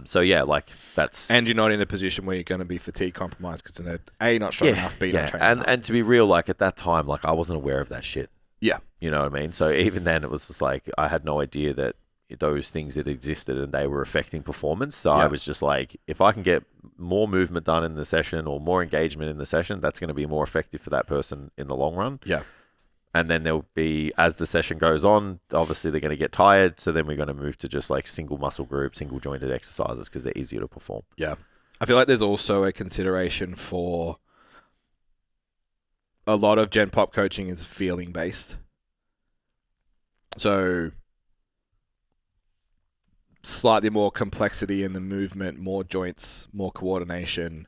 So yeah, like that's...
And you're not in a position where you're going to be fatigue compromised because they're A, not strong enough, B, not trained enough.
And to be real, like at that time, like I wasn't aware of that shit.
Yeah.
You know what I mean? So even then it was just like, I had no idea that those things that existed and they were affecting performance. So I was just like, if I can get more movement done in the session or more engagement in the session, that's going to be more effective for that person in the long run.
Yeah.
And then there'll be, as the session goes on, obviously they're going to get tired. So then we're going to move to just like single muscle group, single jointed exercises because they're easier to perform.
Yeah. I feel like there's also a consideration for a lot of Gen Pop coaching is feeling based. So slightly more complexity in the movement, more joints, more coordination,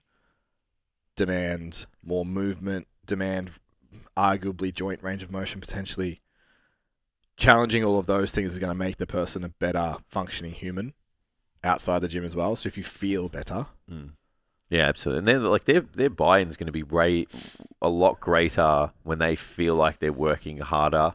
demand, more movement, demand, arguably joint range of motion potentially. Challenging all of those things is going to make the person a better functioning human outside the gym as well. So if you feel better.
Yeah, absolutely. And then like their buy-in is going to be a lot greater when they feel like they're working harder.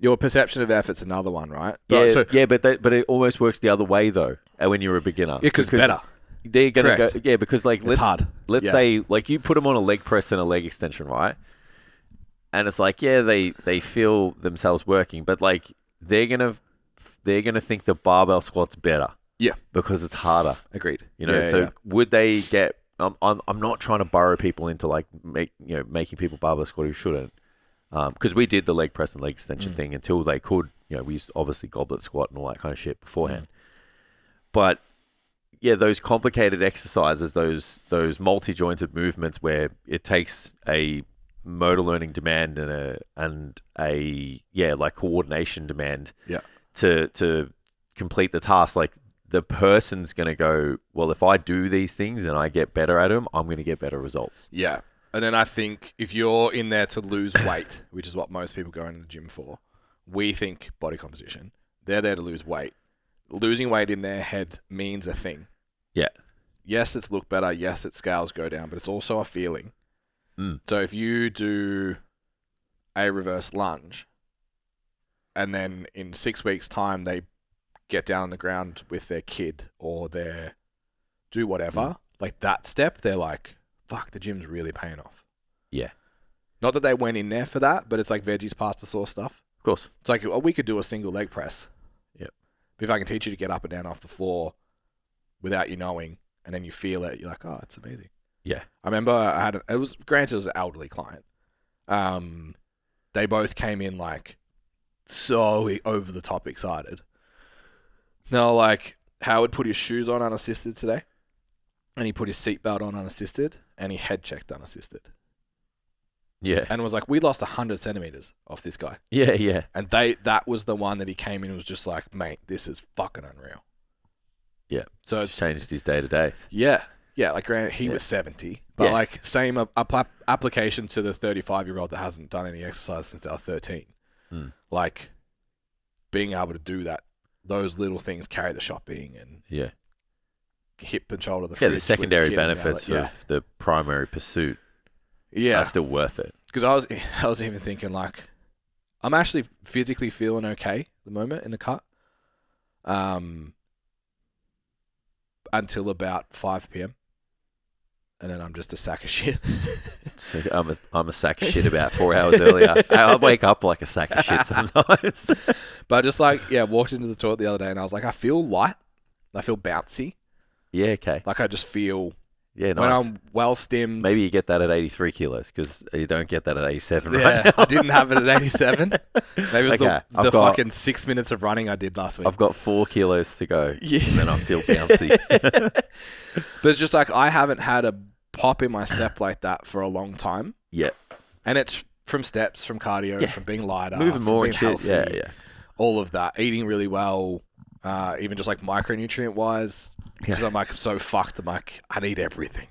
Your perception of effort's another one, right?
Yeah, but it almost works the other way though. When you're a beginner,
because better.
They're gonna go. Yeah, because like let's say like you put them on a leg press and a leg extension, right? And it's like they feel themselves working, but like they're gonna think the barbell squat's better.
Yeah,
because it's harder.
Agreed.
Would they get? I'm not trying to burrow people into like making people barbell squat who shouldn't. Because we did the leg press and leg extension thing until they could, we used obviously goblet squat and all that kind of shit beforehand. But, those complicated exercises, those multi-jointed movements where it takes a motor learning demand and a like coordination demand to complete the task. Like the person's going to go, well, if I do these things and I get better at them, I'm going to get better results.
Yeah. And then I think if you're in there to lose weight, which is what most people go into the gym for, we think body composition. They're there to lose weight. Losing weight in their head means a thing.
Yeah.
Yes, it's look better. Yes, its scales go down, but it's also a feeling. So if you do a reverse lunge and then in 6 weeks' time they get down on the ground with their kid or their do whatever, like that step, they're like, fuck, the gym's really paying off.
Yeah.
Not that they went in there for that, but it's like veggies, pasta sauce stuff.
Of course.
It's like, we could do a single leg press.
Yep.
But if I can teach you to get up and down off the floor without you knowing, and then you feel it, you're like, oh, it's amazing.
Yeah.
I remember it was an elderly client. They both came in like so over the top excited. Now, like, Howard put his shoes on unassisted today, and he put his seatbelt on unassisted, and he head checked unassisted.
Yeah.
And it was like, we lost 100 centimeters off this guy.
Yeah, yeah.
And that was the one that he came in and was just like, mate, this is fucking unreal.
Yeah.
So
it's changed his day-to-day.
Yeah. Yeah, like granted, he was 70, but like same application to the 35-year-old that hasn't done any exercise since they were 13. Like being able to do that, those little things, carry the shopping and hip and shoulder the fridge.
Yeah, the secondary benefits of the primary pursuit are still worth it.
Because I was even thinking like, I'm actually physically feeling okay at the moment in the cut. Until about 5 p.m. And then I'm just a sack of shit.
So I'm a sack of shit about 4 hours earlier. I wake up like a sack of shit sometimes.
But I just walked into the toilet the other day and I was like, I feel light. I feel bouncy.
Yeah, okay.
Like I just feel...
Yeah, nice.
When I'm well stimmed.
Maybe you get that at 83 kilos because you don't get that at 87 right now.
I didn't have it at 87. Maybe it was the fucking 6 minutes of running I did last week.
I've got 4 kilos to go. Yeah. And then I feel bouncy.
But it's just like I haven't had a pop in my step like that for a long time.
Yeah.
And it's from steps, from cardio, from being lighter,
moving more and shit.
Healthy, yeah. All of that. Eating really well. Even just like micronutrient wise, because I'm like so fucked. I'm like, I need everything.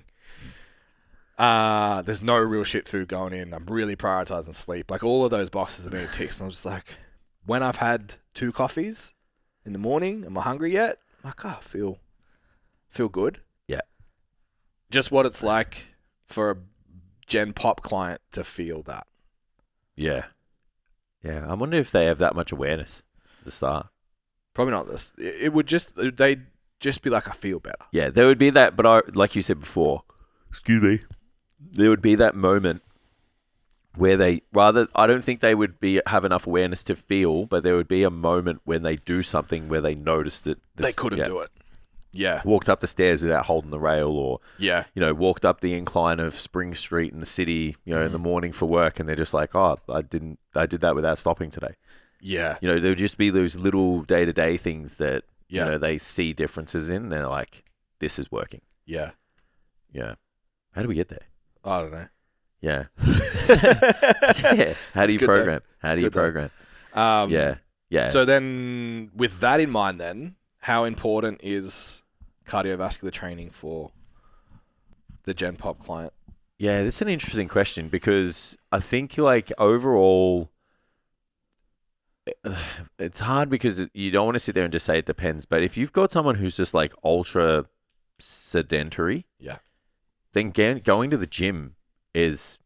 There's no real shit food going in. I'm really prioritizing sleep. Like all of those boxes are being ticked. And I'm just like, when I've had 2 coffees in the morning, am I hungry yet? I'm like, oh, feel good.
Yeah.
Just what it's like for a Gen Pop client to feel that.
Yeah. Yeah. I wonder if they have that much awareness at the start.
Probably not this. It would they'd just be like, I feel better.
Yeah, there would be that, but like you said before, there would be that moment where I don't think they would have enough awareness to feel, but there would be a moment when they do something where they notice that
they couldn't do it. Yeah.
Walked up the stairs without holding the rail or, walked up the incline of Spring Street in the city, in the morning for work and they're just like, oh, I did that without stopping today.
Yeah.
There would just be those little day-to-day things that, they see differences in. They're like, this is working.
Yeah.
Yeah. How do we get there?
I don't know.
Yeah. How do you program? How do you program? Yeah.
So then with that in mind then, how important is cardiovascular training for the Gen Pop client?
Yeah, that's an interesting question because I think overall... It's hard because you don't want to sit there and just say it depends. But if you've got someone who's just like ultra sedentary, then going to the gym is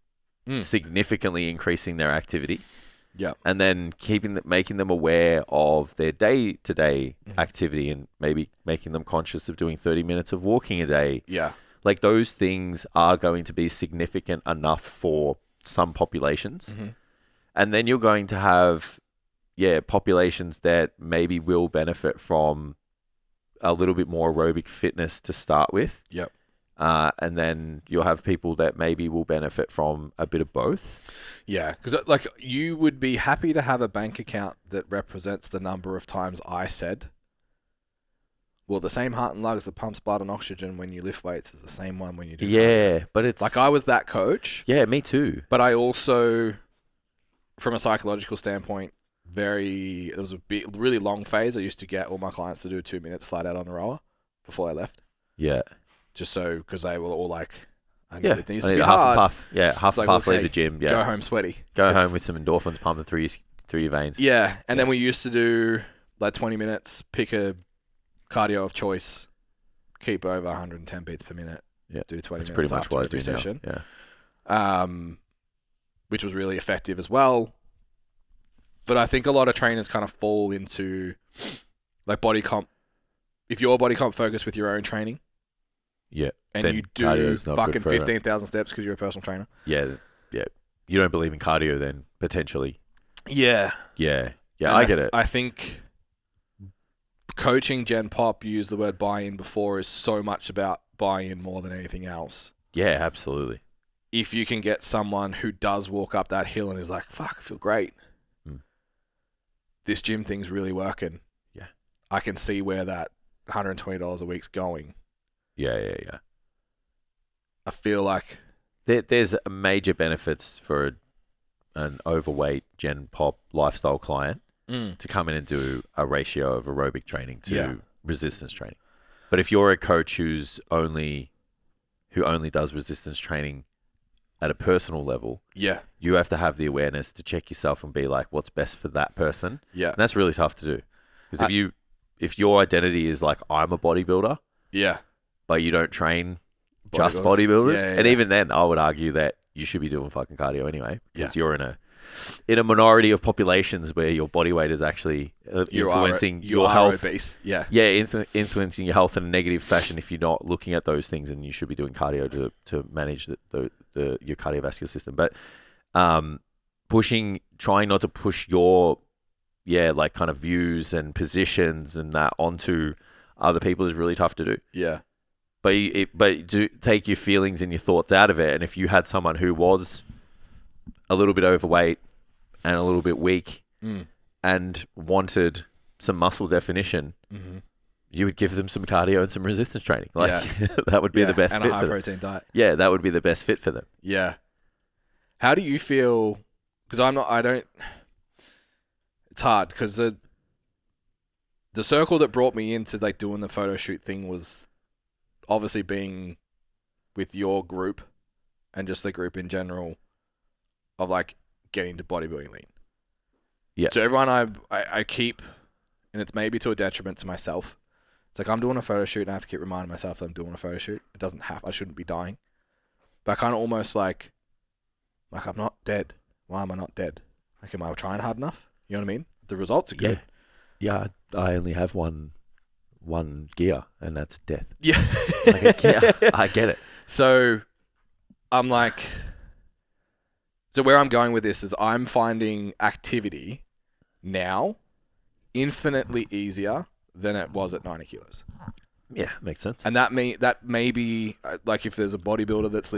significantly increasing their activity.
Yeah, and
then making them aware of their day-to-day activity and maybe making them conscious of doing 30 minutes of walking a day.
Yeah,
like those things are going to be significant enough for some populations, and then you're going to have populations that maybe will benefit from a little bit more aerobic fitness to start with.
Yep.
And then you'll have people that maybe will benefit from a bit of both.
Yeah, because you would be happy to have a bank account that represents the number of times I said, Well, the same heart and lungs that pumps blood and oxygen when you lift weights is the same one when you do
cardio. But it's...
Like, I was that coach.
Yeah, me too.
But I also, from a psychological standpoint, it was a really long phase. I used to get all my clients to do 2 minutes flat out on the rower before they left.
Yeah.
Just so, because they were all like, I know it needs to be
half
hard.
A puff. Yeah, half a puff, leave the gym. Yeah.
Go home sweaty.
Go home with some endorphins pumping through your veins.
Yeah, and then we used to do like 20 minutes, pick a cardio of choice, keep over 110 beats per minute.
Yeah,
do 20 minutes.
That's pretty much what I do
session.
now. Yeah.
Which was really effective as well. But I think a lot of trainers kind of fall into like body comp. If you're body comp focused with your own training, and you do fucking 15,000 steps because you're a personal trainer,
yeah, you don't believe in cardio, then potentially,
yeah,
I get it.
I think coaching Gen Pop, used the word buy-in before, is so much about buy-in more than anything else.
Yeah, absolutely.
If you can get someone who does walk up that hill and is like, fuck, I feel great. This gym thing's really working.
Yeah.
I can see where that $120 a week's going.
Yeah.
I feel like
there's major benefits for an overweight Gen Pop lifestyle client to come in and do a ratio of aerobic training to resistance training. But if you're a coach who only does resistance training at a personal level, you have to have the awareness to check yourself and be like, what's best for that person?
Yeah.
And that's really tough to do. Because if your identity is like, I'm a bodybuilder, but you don't train just bodybuilders, and even then I would argue that you should be doing fucking cardio anyway, because you're in a minority of populations where your body weight is actually influencing your health.
Obese.
Influencing your health in a negative fashion if you're not looking at those things, and you should be doing cardio to manage your cardiovascular system. But trying not to push your like kind of views and positions and that onto other people is really tough to do.
Yeah.
But do take your feelings and your thoughts out of it. And if you had someone who was a little bit overweight and a little bit weak and wanted some muscle definition, you would give them some cardio and some resistance training. That would be the best fit for them. And a
high-protein diet.
Yeah, that would be the best fit for them.
Yeah. How do you feel? Because it's hard because the circle that brought me into like doing the photo shoot thing was obviously being with your group and just the group in general of like getting to bodybuilding lean.
Yeah.
So everyone I keep, and it's maybe to a detriment to myself. It's like I'm doing a photo shoot and I have to keep reminding myself that I'm doing a photo shoot. I shouldn't be dying. But I kind of almost like I'm not dead. Why am I not dead? Like, am I trying hard enough? You know what I mean? The results are good.
Yeah, I only have one gear, and that's death.
Yeah.
I get it.
So I'm like, so where I'm going with this is I'm finding activity now infinitely easier than it was at 90 kilos.
Yeah, makes sense.
And that may be like if there's a bodybuilder that's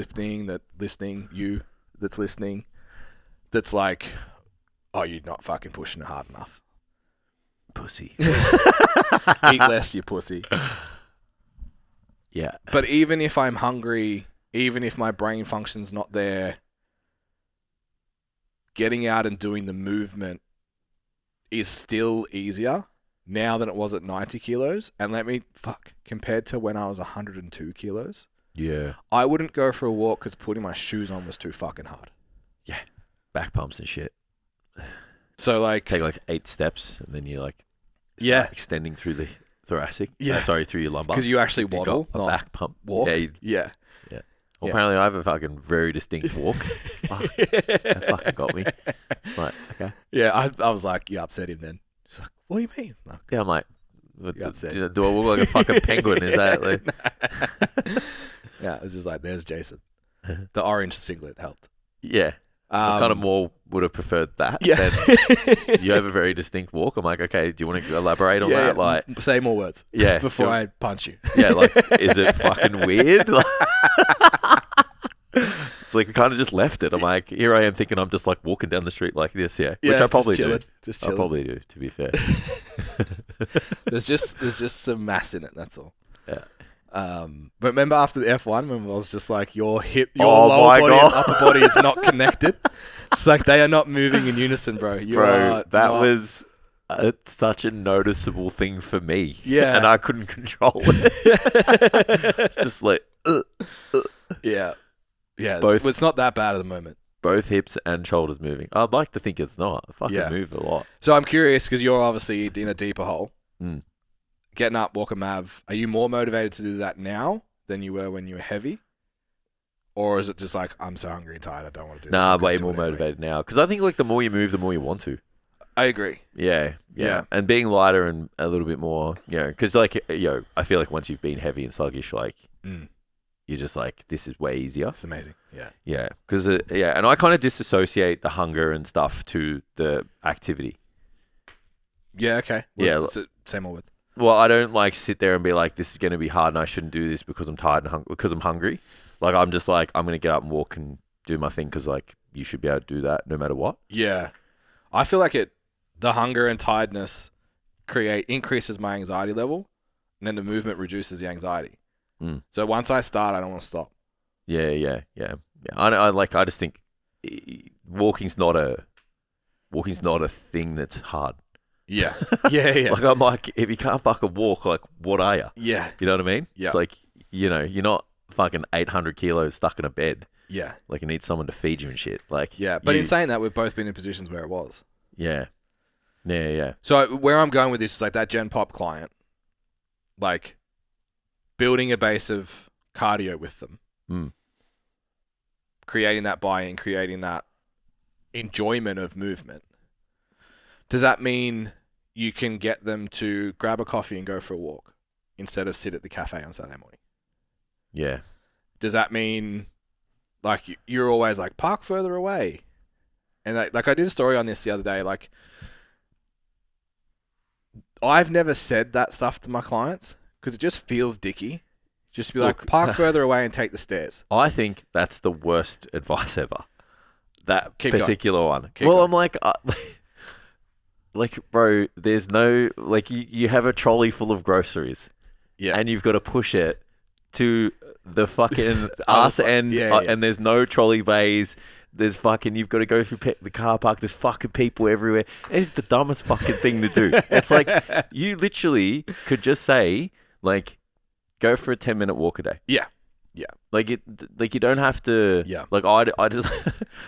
listening, that's like, oh, you're not fucking pushing it hard enough.
Pussy.
Eat less, you pussy.
Yeah.
But even if I'm hungry, even if my brain function's not there, getting out and doing the movement is still easier now than it was at 90 kilos. And compared to when I was 102 kilos.
Yeah.
I wouldn't go for a walk because putting my shoes on was too fucking hard.
Yeah. Back pumps and shit.
So like
take like 8 steps and then you like start extending through the thoracic.
Yeah.
Through your lumbar.
Because you actually waddle,
a back pump.
Walk.
Yeah. Well, apparently I have a fucking very distinct walk. Fuck. That fucking got me. It's like, okay.
Yeah, I was like, you upset him then. She's like, what do you mean? Like,
yeah, I'm like, do I look like a fucking penguin? Is that like...
Yeah, it was just like, there's Jason. The orange singlet helped.
Yeah. I kind of more would have preferred that.
Yeah.
Than you have a very distinct walk. I'm like, okay, do you want to elaborate on that?
Yeah.
Like,
say more words.
Yeah.
Before I punch you.
Yeah, like, is it fucking weird? Like, it's like I kind of just left it. I'm like, here I am thinking I'm just like walking down the street like this, which I probably do.
Just chilling.
I probably do, to be fair.
There's just some mass in it. That's all.
Yeah.
But remember after the F1 when I was just like, your lower body and upper body is not connected. It's like they are not moving in unison, bro.
That was such a noticeable thing for me.
Yeah.
And I couldn't control it. It's just like,
Yeah. Yeah. It's not that bad at the moment.
Both hips and shoulders moving. I'd like to think it's not. I fucking move a lot.
So I'm curious because you're obviously in a deeper hole. Getting up, walking Mav, are you more motivated to do that now than you were when you were heavy? Or is it just like, I'm so hungry and tired, I don't want to do this?
Nah, way more motivated now. Because I think like the more you move, the more you want to.
I agree.
Yeah. And being lighter and a little bit more, because like, I feel like once you've been heavy and sluggish, like, you're just like, this is way easier.
It's amazing. Yeah.
Yeah. Because, and I kind of disassociate the hunger and stuff to the activity.
Yeah, okay. What's it same old with?
Well, I don't like sit there and be like, this is going to be hard and I shouldn't do this because I'm tired and because I'm hungry. Like, I'm just like, I'm going to get up and walk and do my thing because, like, you should be able to do that no matter what.
Yeah. I feel like the hunger and tiredness increases my anxiety level, and then the movement reduces the anxiety. So once I start, I don't want to stop.
Yeah. I just think walking's not a thing that's hard.
Yeah. Yeah.
Like, I'm like, if you can't fucking walk, like, what are you?
Yeah.
You know what I mean?
Yeah.
It's like, you're not fucking 800 kilos stuck in a bed.
Yeah.
Like, you need someone to feed you and shit. Like,
yeah. But in saying that, we've both been in positions where it was.
Yeah. Yeah.
So where I'm going with this is like that Gen Pop client, like building a base of cardio with them, creating that buy-in, creating that enjoyment of movement. Does that mean you can get them to grab a coffee and go for a walk instead of sit at the cafe on Saturday morning?
Yeah.
Does that mean like you're always like park further away? And like I did a story on this the other day. Like I've never said that stuff to my clients because it just feels dicky. Just be like, park further away and take the stairs.
I think that's the worst advice ever. That particular one.
Keep going.
I'm like, bro, there's no, like, you have a trolley full of groceries. Yeah. And you've got to push it to the fucking arse end. And there's no trolley bays. There's fucking, you've got to go through the car park. There's fucking people everywhere. It's the dumbest fucking thing to do. It's like, you literally could just say, like, go for a 10-minute walk a day.
Yeah. Yeah.
Like, you don't have to, like, I just,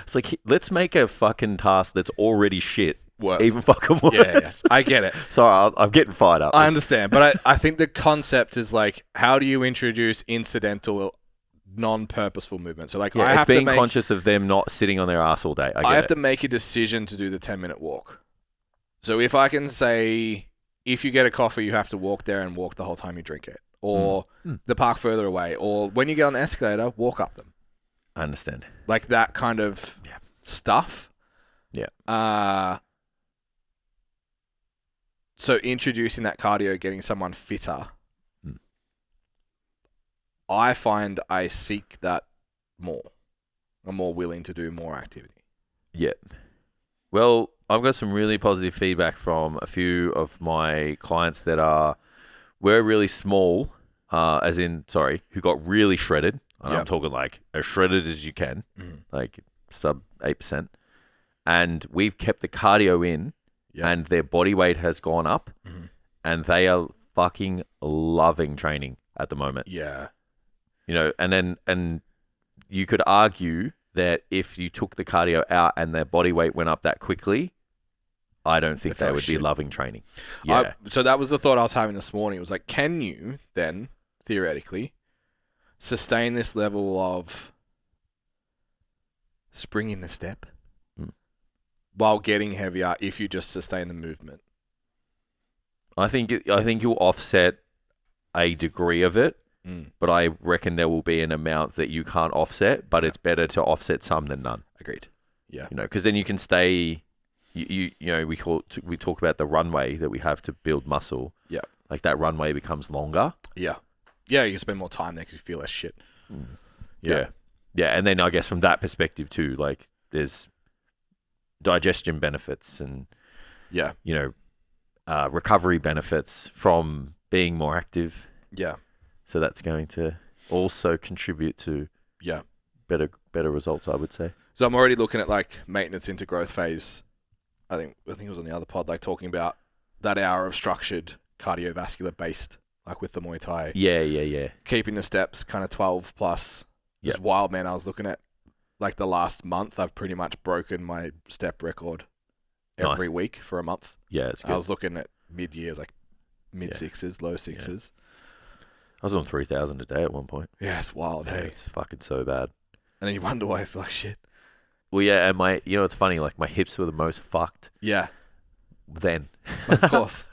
it's like, let's make a fucking task that's already shit. Worse. Even fucking worse.
Yeah. I get it.
Sorry, I'm getting fired up.
I understand. But I think the concept is like, how do you introduce incidental, non-purposeful movement? So like, I have
being
to
conscious of them not sitting on their ass all day. I
have to make a decision to do the 10-minute walk. So if I can say, if you get a coffee, you have to walk there and walk the whole time you drink it. Or the park further away. Or when you get on the escalator, walk up them.
I understand.
Like that kind of stuff.
Yeah.
So introducing that cardio, getting someone fitter, I find I seek that more. I'm more willing to do more activity.
Yeah. Well, I've got some really positive feedback from a few of my clients that were really small, who got really shredded. And I'm talking like as shredded as you can, like sub 8%. And we've kept the cardio in. Yep. And their body weight has gone up, and they are fucking loving training at the moment.
Yeah.
And you could argue that if you took the cardio out and their body weight went up that quickly, I don't think they would be loving training. Yeah.
So that was the thought I was having this morning. It was like, can you then, theoretically, sustain this level of spring in the step? While getting heavier, if you just sustain the movement,
I think you'll offset a degree of it, but I reckon there will be an amount that you can't offset. But it's better to offset some than none.
Agreed. Yeah.
Because then you can stay. We talk about the runway that we have to build muscle. Yeah. Like that runway becomes longer.
Yeah. Yeah. You can spend more time there because you feel less shit.
Yeah. Yeah, and then I guess from that perspective too, like there's digestion benefits and recovery benefits from being more active.
Yeah.
So that's going to also contribute to better results, I would say.
So I'm already looking at like maintenance into growth phase. I think it was on the other pod, like talking about that hour of structured cardiovascular based, like with the Muay Thai.
Yeah.
Keeping the steps kind of 12 plus. It's wild, man. I was looking at like the last month, I've pretty much broken my step record every week for a month.
Yeah, it's good.
I was looking at mid-years, like mid-sixes, low sixes.
Yeah. I was on 3,000 a day at one point.
Yeah, it's wild, hey.
It's fucking so bad.
And then you wonder why I feel like shit.
Well, yeah, and it's funny, like my hips were the most fucked.
Yeah.
Then.
Of course.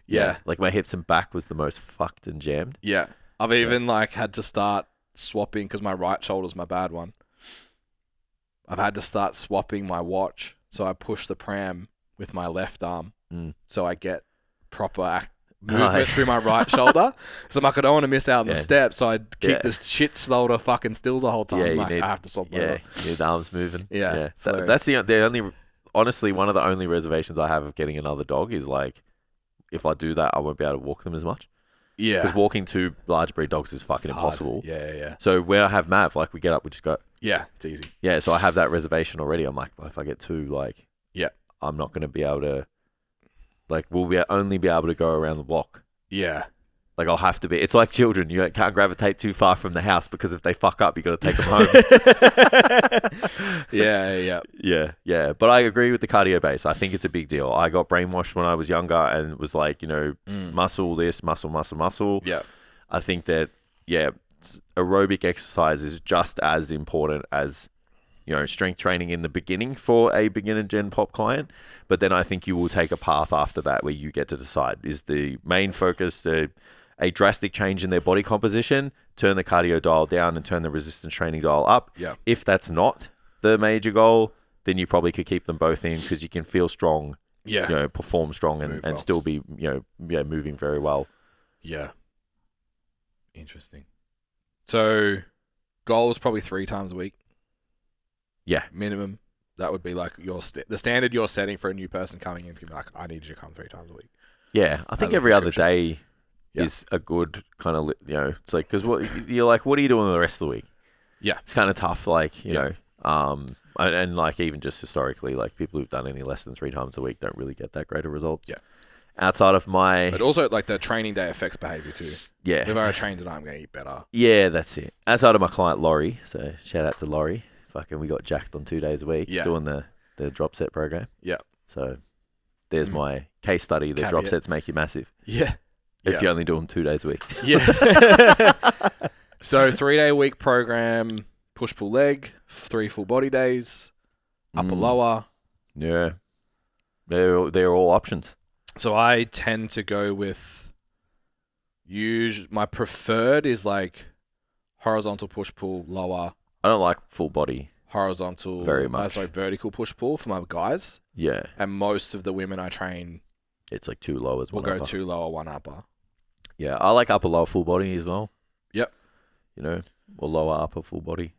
Yeah.
Like my hips and back was the most fucked and jammed.
Yeah. I've even like had to start swapping, because my right shoulder's my bad one. I've had to start swapping my watch. So I push the pram with my left arm. So I get proper movement through my right shoulder. So I'm like, I don't want to miss out on the steps. So I keep this shit shoulder fucking still the whole time. I have to swap over.
You need the arms moving.
Yeah.
That's the only, honestly, one of the only reservations I have of getting another dog is like, if I do that, I won't be able to walk them as much.
Yeah.
Because walking two large breed dogs is fucking impossible.
Yeah.
So where I have Mav, like we get up, we just go.
Yeah, it's easy.
Yeah, so I have that reservation already. I'm like, well, if I get two, like, I'm not going to be able to, like, only be able to go around the block.
Yeah.
Like, I'll have to be. It's like children. You can't gravitate too far from the house because if they fuck up, you got to take them home. Yeah. But I agree with the cardio base. I think it's a big deal. I got brainwashed when I was younger and it was like, muscle this, muscle.
Yeah.
I think that, aerobic exercise is just as important as, strength training in the beginning for a beginner Gen Pop client. But then I think you will take a path after that where you get to decide, is the main focus a drastic change in their body composition, turn the cardio dial down and turn the resistance training dial up.
Yeah.
If that's not the major goal, then you probably could keep them both in because you can feel strong, perform strong and still be, moving very well.
Yeah. Interesting. So goal is probably 3 times a week.
Yeah.
Minimum. That would be like the standard you're setting for a new person coming in is going to be like, I need you to come 3 times a week.
Yeah. I think every other day is a good kind of, it's like, because you're like, what are you doing the rest of the week? Yeah. It's kind of tough, like, and like even just historically, like people who've done any less than 3 times a week don't really get that great of results.
Yeah.
Outside of
But also like the training day affects behavior too.
Yeah.
If I train tonight, I'm going to eat better.
Yeah, that's it. Outside of my client, Laurie, so shout out to Laurie. Fucking, we got jacked on 2 days a week doing the drop set program.
Yeah.
So there's my case study. The drop sets make you massive.
Yeah.
If you only do them 2 days a week.
Yeah. So 3-day week program, push pull leg, 3 full body days, upper lower.
Yeah. They're all options.
So I tend to go with my preferred is like horizontal push pull lower.
I don't like full body.
Horizontal
very much.
Like vertical push pull for my guys.
Yeah.
And most of the women I train,
it's like 2 lowers,
we'll go 2 lower, 1 upper.
Yeah, I like upper lower full body as well.
Yep.
Or lower upper full body,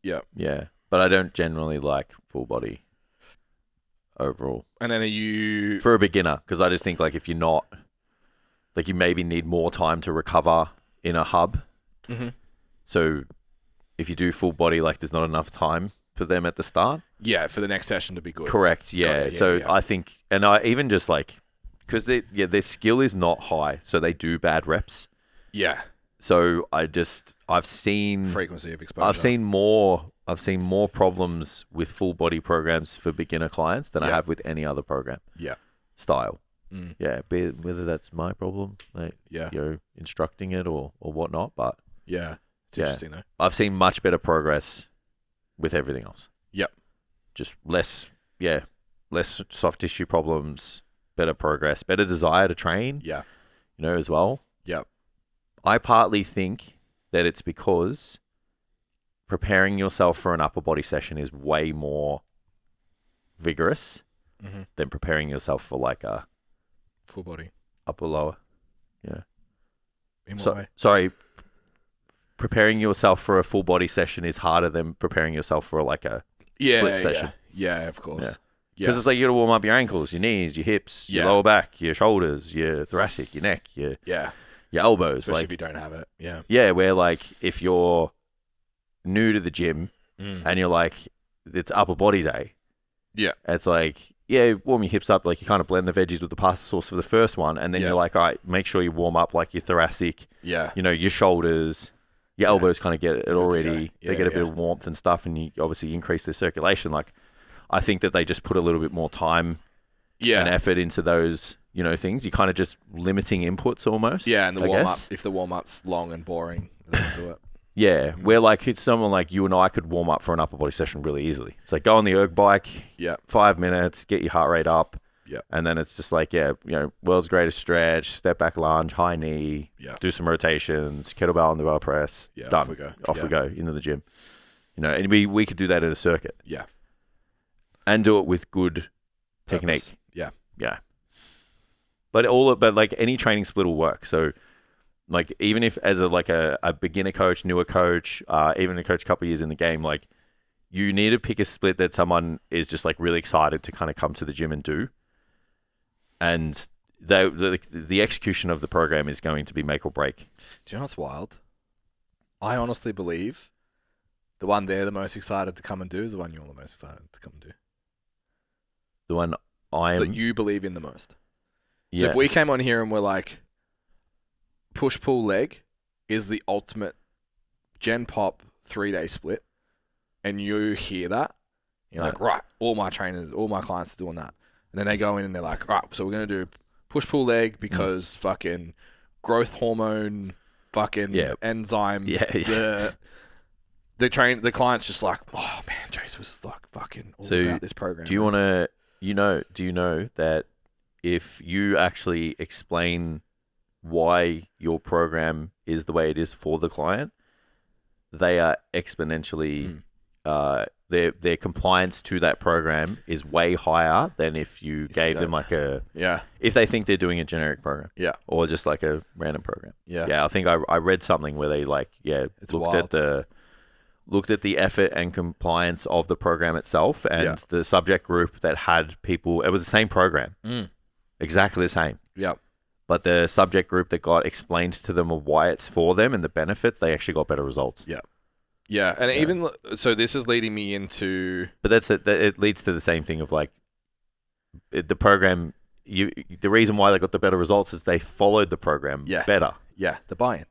Yep.
Yeah. But I don't generally like full body overall.
And then are you...
For a beginner, because I just think like if you're not... Like you maybe need more time to recover in a hub.
Mm-hmm.
So if you do full body, like there's not enough time for them at the start.
Yeah, for the next session to be good.
Correct, yeah. I think... And I even just like... Because their skill is not high, so they do bad reps.
Yeah.
So I've seen...
Frequency of exposure.
I've seen more problems with full body programs for beginner clients than I have with any other program.
Yeah.
Style. Yeah, whether that's my problem, like, instructing it or whatnot, but...
Yeah, it's interesting though.
I've seen much better progress with everything else.
Yep.
Just less soft tissue problems, better progress, better desire to train.
Yeah.
As well.
Yep.
I partly think that it's because preparing yourself for an upper body session is way more vigorous than preparing yourself for like a
full body
upper lower. Yeah.
In what way?
Sorry. Preparing yourself for a full body session is harder than preparing yourself for like a split session.
Yeah, of course.
Because it's like you got to warm up your ankles, your knees, your hips, your lower back, your shoulders, your thoracic, your neck, your elbows.
Especially
like
if you don't have it. Yeah.
Yeah, where like if you're new to the gym and you're like, it's upper body day.
Yeah.
It's like, warm your hips up. Like you kind of blend the veggies with the pasta sauce for the first one. And then you're like, all right, make sure you warm up like your thoracic, your shoulders, your elbows kind of get it already. They get a bit of warmth and stuff. And you obviously increase their circulation. Like I think that they just put a little bit more time and effort into those, things. You're kind of just limiting inputs almost.
Yeah. And the warm up, if the warm up's long and boring, then do it.
Yeah, where like it's someone like you and I could warm up for an upper body session really easily. It's like go on the erg bike, 5 minutes, get your heart rate up, and then it's just like world's greatest stretch, step back lunge, high knee, do some rotations, kettlebell and the bar press, done. Off we go into the gym. And we could do that in a circuit. Yeah, and do it with good technique. Yeah. But like any training split will work. So. Like even if as a beginner coach, newer coach, even a coach a couple of years in the game, like you need to pick a split that someone is just like really excited to kind of come to the gym and do. And the execution of the program is going to be make or break.
Do you know what's wild? I honestly believe the one they're the most excited to come and do is the one you're the most excited to come and do.
The one that
you believe in the most. So if we came on here and we're like, push-pull leg is the ultimate Gen Pop 3-day split, and you hear that, you're like, right, all my clients are doing that. And then they go in and they're like, right, so we're going to do push-pull leg because fucking growth hormone, fucking enzyme. The client's just like, oh man, Jace was like fucking all about this program.
Do you want to, do you know that if you actually explain why your program is the way it is for the client, they are exponentially their compliance to that program is way higher than if you gave them like if they think they're doing a generic program or just like a random program. I think I read something where they looked at the effort and compliance of the program itself and the subject group that had people. It was the same program, exactly the same. But the subject group that got explained to them of why it's for them and the benefits, they actually got better results.
And even so, this is leading me into.
But it leads to the same thing of like the program. The reason why they got the better results is they followed the program better.
The buy-in.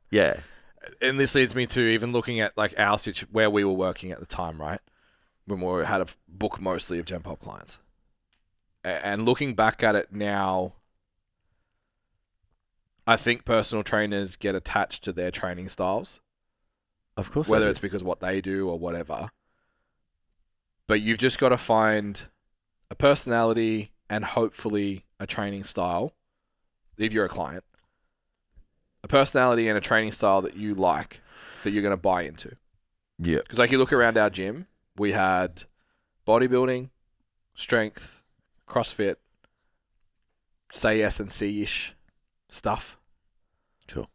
And this leads me to even looking at like our situation where we were working at the time, right? When we had a book mostly of Gen Pop clients, and looking back at it now. I think personal trainers get attached to their training styles.
Of course.
Whether it's because of what they do or whatever. But you've just got to find a personality and hopefully a training style, if you're a client. A personality and a training style that you like, that you're going to buy into.
Yeah.
Because like you look around our gym, we had bodybuilding, strength, CrossFit, say S&C-ish. Stuff.
Sure.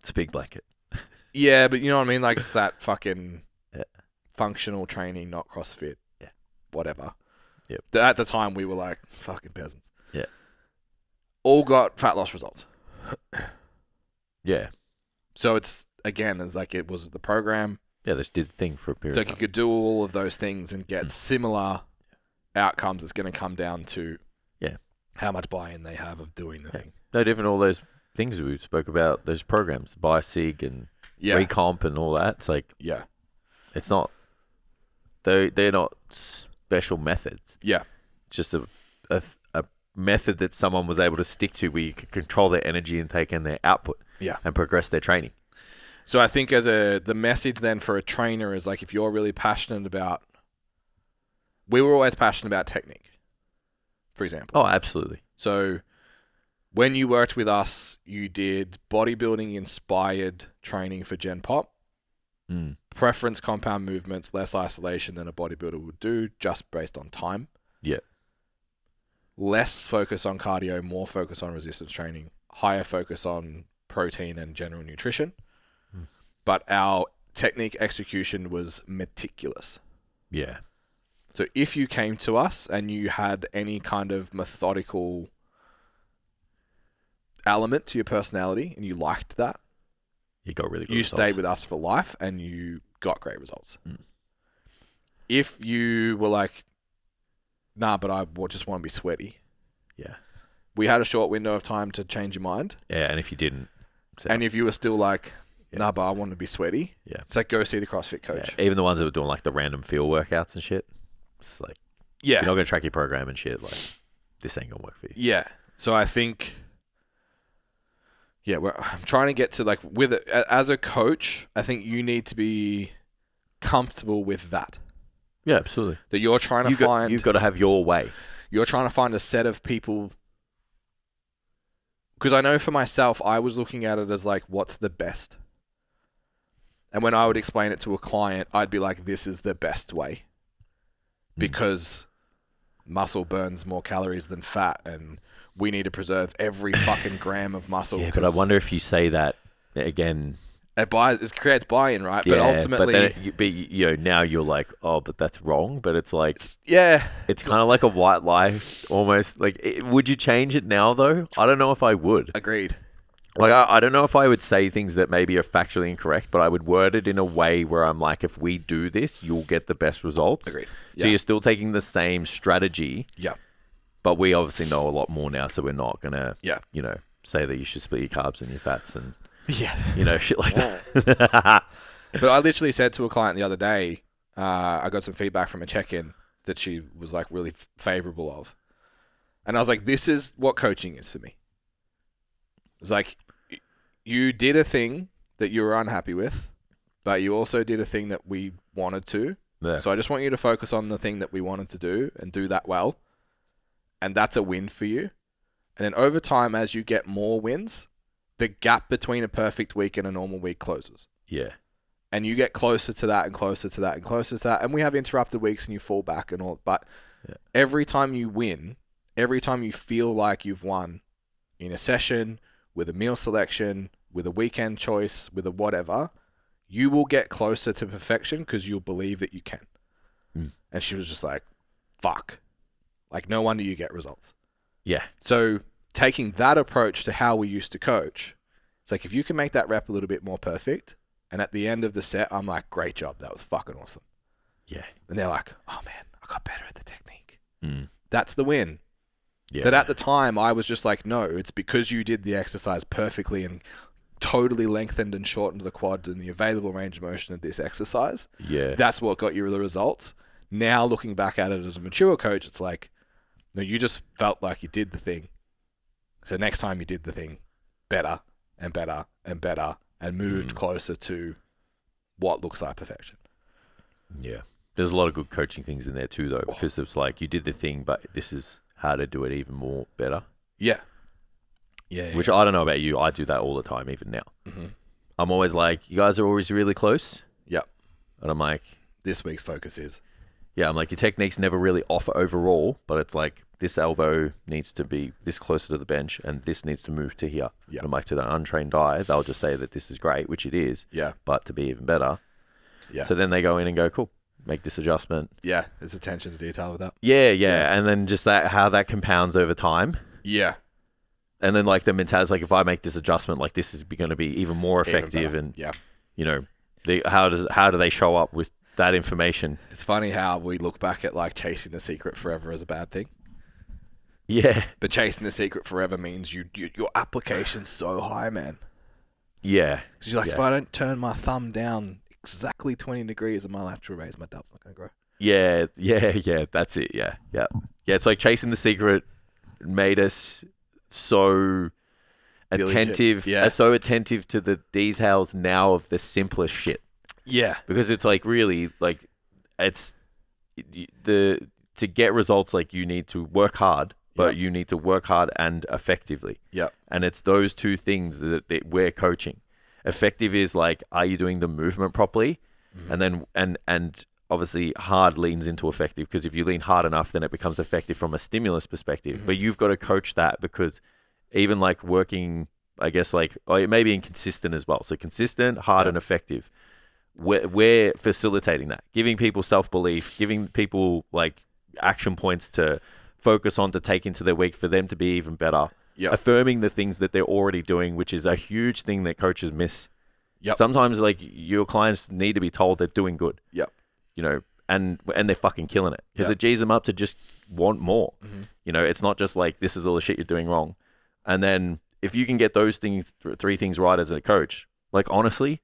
It's a big blanket.
Yeah, but you know what I mean? Like it's that fucking functional training, not CrossFit.
Yeah.
Whatever.
Yep.
At the time, we were like fucking peasants.
Yeah.
All got fat loss results.
Yeah.
So it's like it was the program.
Yeah, they just did the thing for a period
So
of time.
you could do all of those things and get similar outcomes. It's going to come down to how much buy-in they have of doing the thing.
No different all those things we spoke about, those programs, BioSig and Recomp and all that. It's like, it's not, they're not special methods.
Yeah.
It's just a method that someone was able to stick to where you could control their energy intake and their output and progress their training.
So I think the message then for a trainer is like if you're really passionate about, we were always passionate about technique, for example.
Oh, absolutely.
So when you worked with us, you did bodybuilding inspired training for Gen Pop. Preference compound movements, less isolation than a bodybuilder would do, just based on time.
Yeah.
Less focus on cardio, more focus on resistance training, higher focus on protein and general nutrition. But our technique execution was meticulous.
Yeah.
So if you came to us and you had any kind of methodical element to your personality and you liked that,
you got really good
you
results.
stayed with us for life and you got great results. If you were like, nah, but I just want to be sweaty.
Yeah.
We had a short window of time to change your mind.
Yeah, and if you didn't.
And if you were still like, nah, but I want to be sweaty.
Yeah.
It's like, go see the CrossFit coach.
Yeah. Even the ones that were doing like the random field workouts and shit. It's like, you're not going to track your program and shit. Like, this ain't going to work for you.
Yeah. So I think, I'm trying to get to like, with it, as a coach, I think you need to be comfortable with that.
Yeah, absolutely.
That you're trying to find.
You've got to have your way.
You're trying to find a set of people. Because I know for myself, I was looking at it as like, what's the best? And when I would explain it to a client, I'd be like, this is the best way. Because muscle burns more calories than fat, and we need to preserve every fucking gram of muscle.
Yeah, but I wonder if you say that again.
It creates buy-in, right?
Yeah,
but ultimately,
now you're like, oh, but that's wrong. But it's like,
it's
kind of like a white lie, almost. Like, would you change it now though? I don't know if I would.
Agreed.
Like, I don't know if I would say things that maybe are factually incorrect, but I would word it in a way where I'm like, if we do this, you'll get the best results.
Agreed.
So you're still taking the same strategy.
Yeah.
But we obviously know a lot more now, so we're not gonna, say that you should split your carbs and your fats and. Yeah. Shit like that.
But I literally said to a client the other day, I got some feedback from a check-in that she was like really favorable of. And I was like, this is what coaching is for me. It's like, you did a thing that you were unhappy with, but you also did a thing that we wanted to. Yeah. So I just want you to focus on the thing that we wanted to do and do that well. And that's a win for you. And then over time, as you get more wins, the gap between a perfect week and a normal week closes.
Yeah.
And you get closer to that and closer to that and closer to that. And we have interrupted weeks and you fall back and all. But every time you win, every time you feel like you've won in a session, with a meal selection, with a weekend choice, with a whatever, you will get closer to perfection because you'll believe that you can. And she was just like, fuck. Like, no wonder you get results.
Yeah.
So taking that approach to how we used to coach, it's like, if you can make that rep a little bit more perfect, and at the end of the set, I'm like, great job. That was fucking awesome.
Yeah.
And they're like, oh man, I got better at the technique. That's the win.
Yeah.
But at the time, I was just like, no, it's because you did the exercise perfectly and totally lengthened and shortened the quads and the available range of motion of this exercise.
Yeah.
That's what got you the results. Now, looking back at it as a mature coach, it's like, no, you just felt like you did the thing. So next time you did the thing better and better and better and moved closer to what looks like perfection.
Yeah. There's a lot of good coaching things in there too, though, because it's like you did the thing, but this is how to do it even more better.
Yeah.
Which I don't know about you. I do that all the time, even now. I'm always like, you guys are always really close.
Yep.
And I'm like,
this week's focus is.
Yeah, I'm like, your techniques never really off overall, but it's like, this elbow needs to be this closer to the bench and this needs to move to here.
Yeah.
And I'm like, to the untrained eye, they'll just say that this is great, which it is.
Yeah.
But to be even better.
Yeah.
So then they go in and go, cool, make this adjustment.
Yeah. There's attention to detail with that.
Yeah. And then just that, how that compounds over time.
Yeah.
And then like the mentality is like, if I make this adjustment, like this is going to be even more effective. And, how do they show up with that information?
It's funny how we look back at like chasing the secret forever as a bad thing.
Yeah.
But chasing the secret forever means your application's so high, man.
Yeah.
Because you're like, if I don't turn my thumb down exactly 20 degrees of my lateral raise, my delt's not going to grow.
Yeah. That's it. Yeah. It's like chasing the secret made us so attentive.
Yeah.
So attentive to the details now of the simplest shit.
Yeah.
Because it's like really like it's to get results, like you need to work hard, but you need to work hard and effectively.
Yeah.
And it's those two things that we're coaching. Effective is like, are you doing the movement properly? And then, and obviously hard leans into effective, because if you lean hard enough, then it becomes effective from a stimulus perspective. But you've got to coach that, because even like working, I guess like, maybe inconsistent as well. So consistent, hard and effective. we're facilitating that, giving people self-belief, giving people like action points to focus on to take into their week for them to be even better.
Yep.
Affirming the things that they're already doing, which is a huge thing that coaches miss.
Yep.
Sometimes like your clients need to be told they're doing good.
Yep.
You know, and they're fucking killing it because
Yep.
it G's them up to just want more.
Mm-hmm.
You know, it's not just like this is all the shit you're doing wrong. And then if you can get those things, three things right as a coach, like honestly,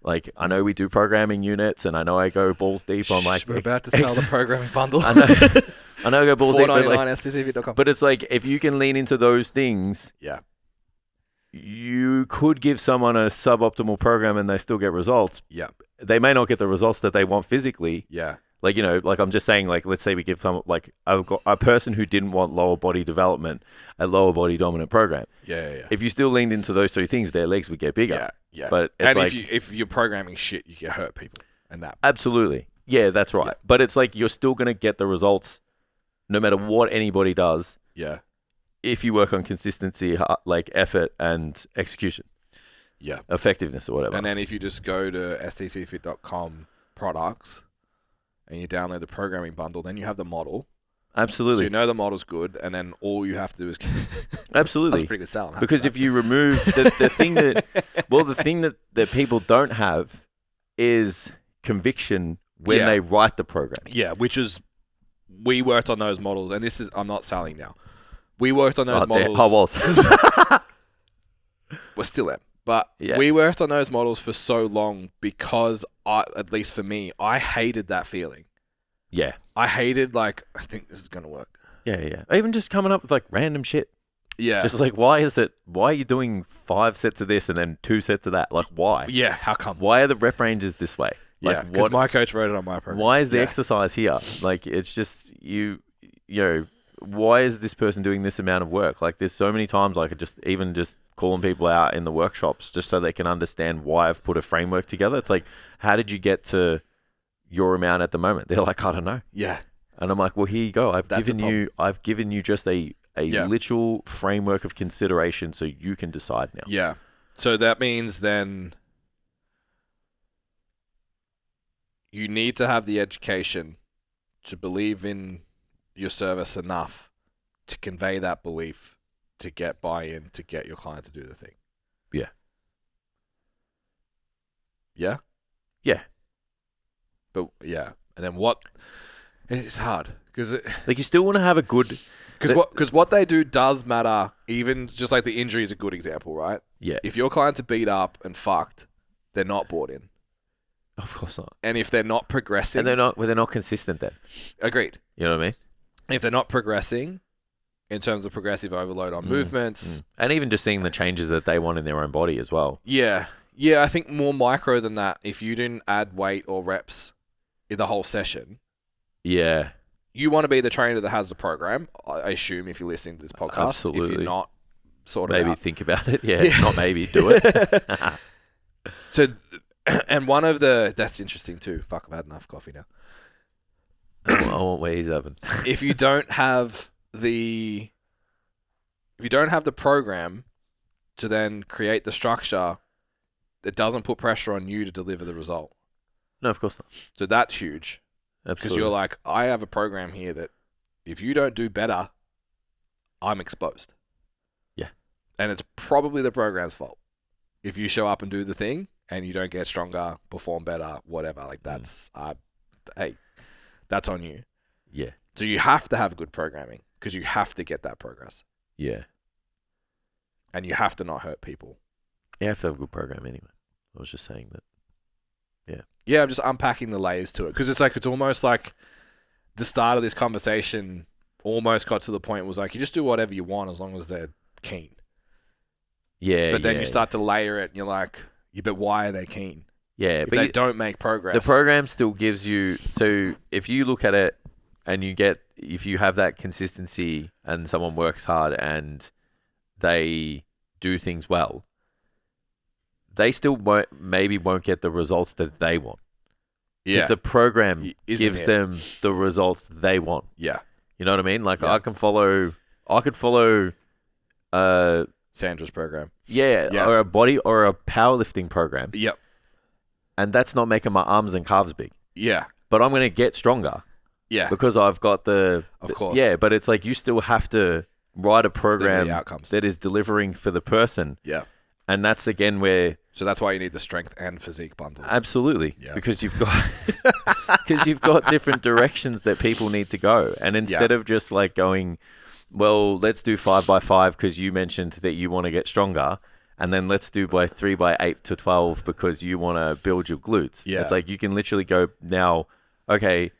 like I know we do programming units and I know I go balls deep on like
we're about to sell the programming bundle.
I know I go balls deep, but, like,
stcv.com.
but it's like if you can lean into those things,
yeah,
you could give someone a suboptimal program and they still get results.
Yeah.
They may not get the results that they want physically.
Yeah.
Like, you know, like I'm just saying, like, let's say we give some, like, a person who didn't want lower body development, a lower body dominant program.
Yeah.
If you still leaned into those three things, their legs would get bigger.
Yeah.
But it's
and
like,
if you're programming shit, you can hurt people. And that.
Absolutely. Yeah, that's right. Yeah. But it's like you're still going to get the results no matter what anybody does.
Yeah.
If you work on consistency, like effort and execution.
Yeah.
Effectiveness or whatever.
And then if you just go to stcfit.com products and you download the programming bundle, then you have the model.
Absolutely.
So you know the model's good, and then all you have to do is...
Absolutely.
That's pretty good selling.
Because if you remove the thing that... Well, the thing that people don't have is conviction when they write the program.
Yeah, which is... We worked on those models, and this is... I'm not selling now. We worked on those models...
I was.
We're still at. But we worked on those models for so long because, at least for me, I hated that feeling.
Yeah.
I hated, like, I think this is going to work.
Yeah. Even just coming up with, like, random shit.
Yeah.
Just like, why are you doing 5 sets of this and then 2 sets of that? Like, why?
Yeah, how come?
Why are the rep ranges this way?
Like, because my coach wrote it on my program.
Why is the exercise here? Like, it's just, you know, why is this person doing this amount of work? Like, there's so many times I could just calling people out in the workshops just so they can understand why I've put a framework together. It's like, how did you get to your amount at the moment? They're like, I don't know.
Yeah.
And I'm like, well, here you go. I've given you just a literal framework of consideration so you can decide now.
Yeah. So that means then you need to have the education to believe in your service enough to convey that belief, to get buy-in, to get your client to do the thing.
Yeah.
Yeah?
Yeah.
But, yeah. And then what... It's hard. Because
like, you still want to have a good...
Because what they do does matter, even just like the injury is a good example, right?
Yeah.
If your clients are beat up and fucked, they're not bought in.
Of course not.
And if they're not progressing...
And they're not consistent then.
Agreed.
You know what I mean?
If they're not progressing in terms of progressive overload on movements...
And even just seeing the changes that they want in their own body as well.
Yeah. Yeah, I think more micro than that. If you didn't add weight or reps in the whole session...
Yeah.
You want to be the trainer that has the program, I assume, if you're listening to this podcast.
Absolutely.
If you're not, sort of
maybe think about it. Yeah. Not maybe. Do it.
So, and one of the... That's interesting too. Fuck, I've had enough coffee now.
I want where he's having.
If you don't have the program to then create the structure that doesn't put pressure on you to deliver the result.
No, of course not.
So that's huge.
Absolutely.
Because you're like, I have a program here that if you don't do better, I'm exposed.
Yeah. And
it's probably the program's fault. If you show up and do the thing and you don't get stronger, perform better, whatever, like that's, hey, that's on you.
Yeah.
So you have to have good programming because you have to get that progress.
Yeah.
And you have to not hurt people.
You have to have a good program anyway. I was just saying that. Yeah.
Yeah, I'm just unpacking the layers to it because it's almost like the start of this conversation almost got to the point was like, you just do whatever you want as long as they're keen.
Yeah.
But then you start to layer it and you're like, but why are they keen?
Yeah.
If they don't make progress.
The program still gives you, so if you look at it and if you have that consistency and someone works hard and they do things well, they still won't get the results that they want.
Yeah.
If the program gives them the results they want.
Yeah.
You know what I mean? Like I could follow
Sandra's program.
Yeah. Or a body or a powerlifting program.
Yep.
and that's not making my arms and calves big.
Yeah.
But I'm going to get stronger.
Yeah.
Because I've got
Of course.
Yeah, but it's like you still have to write a program that is delivering for the person.
Yeah.
And that's again where...
So that's why you need the strength and physique bundle.
Absolutely. Yeah. Because you've got different directions that people need to go. And instead of just like going, well, let's do 5x5 because you mentioned that you want to get stronger. And then let's do by 3x8 to 12 because you want to build your glutes. Yeah. It's like you can literally go now, okay,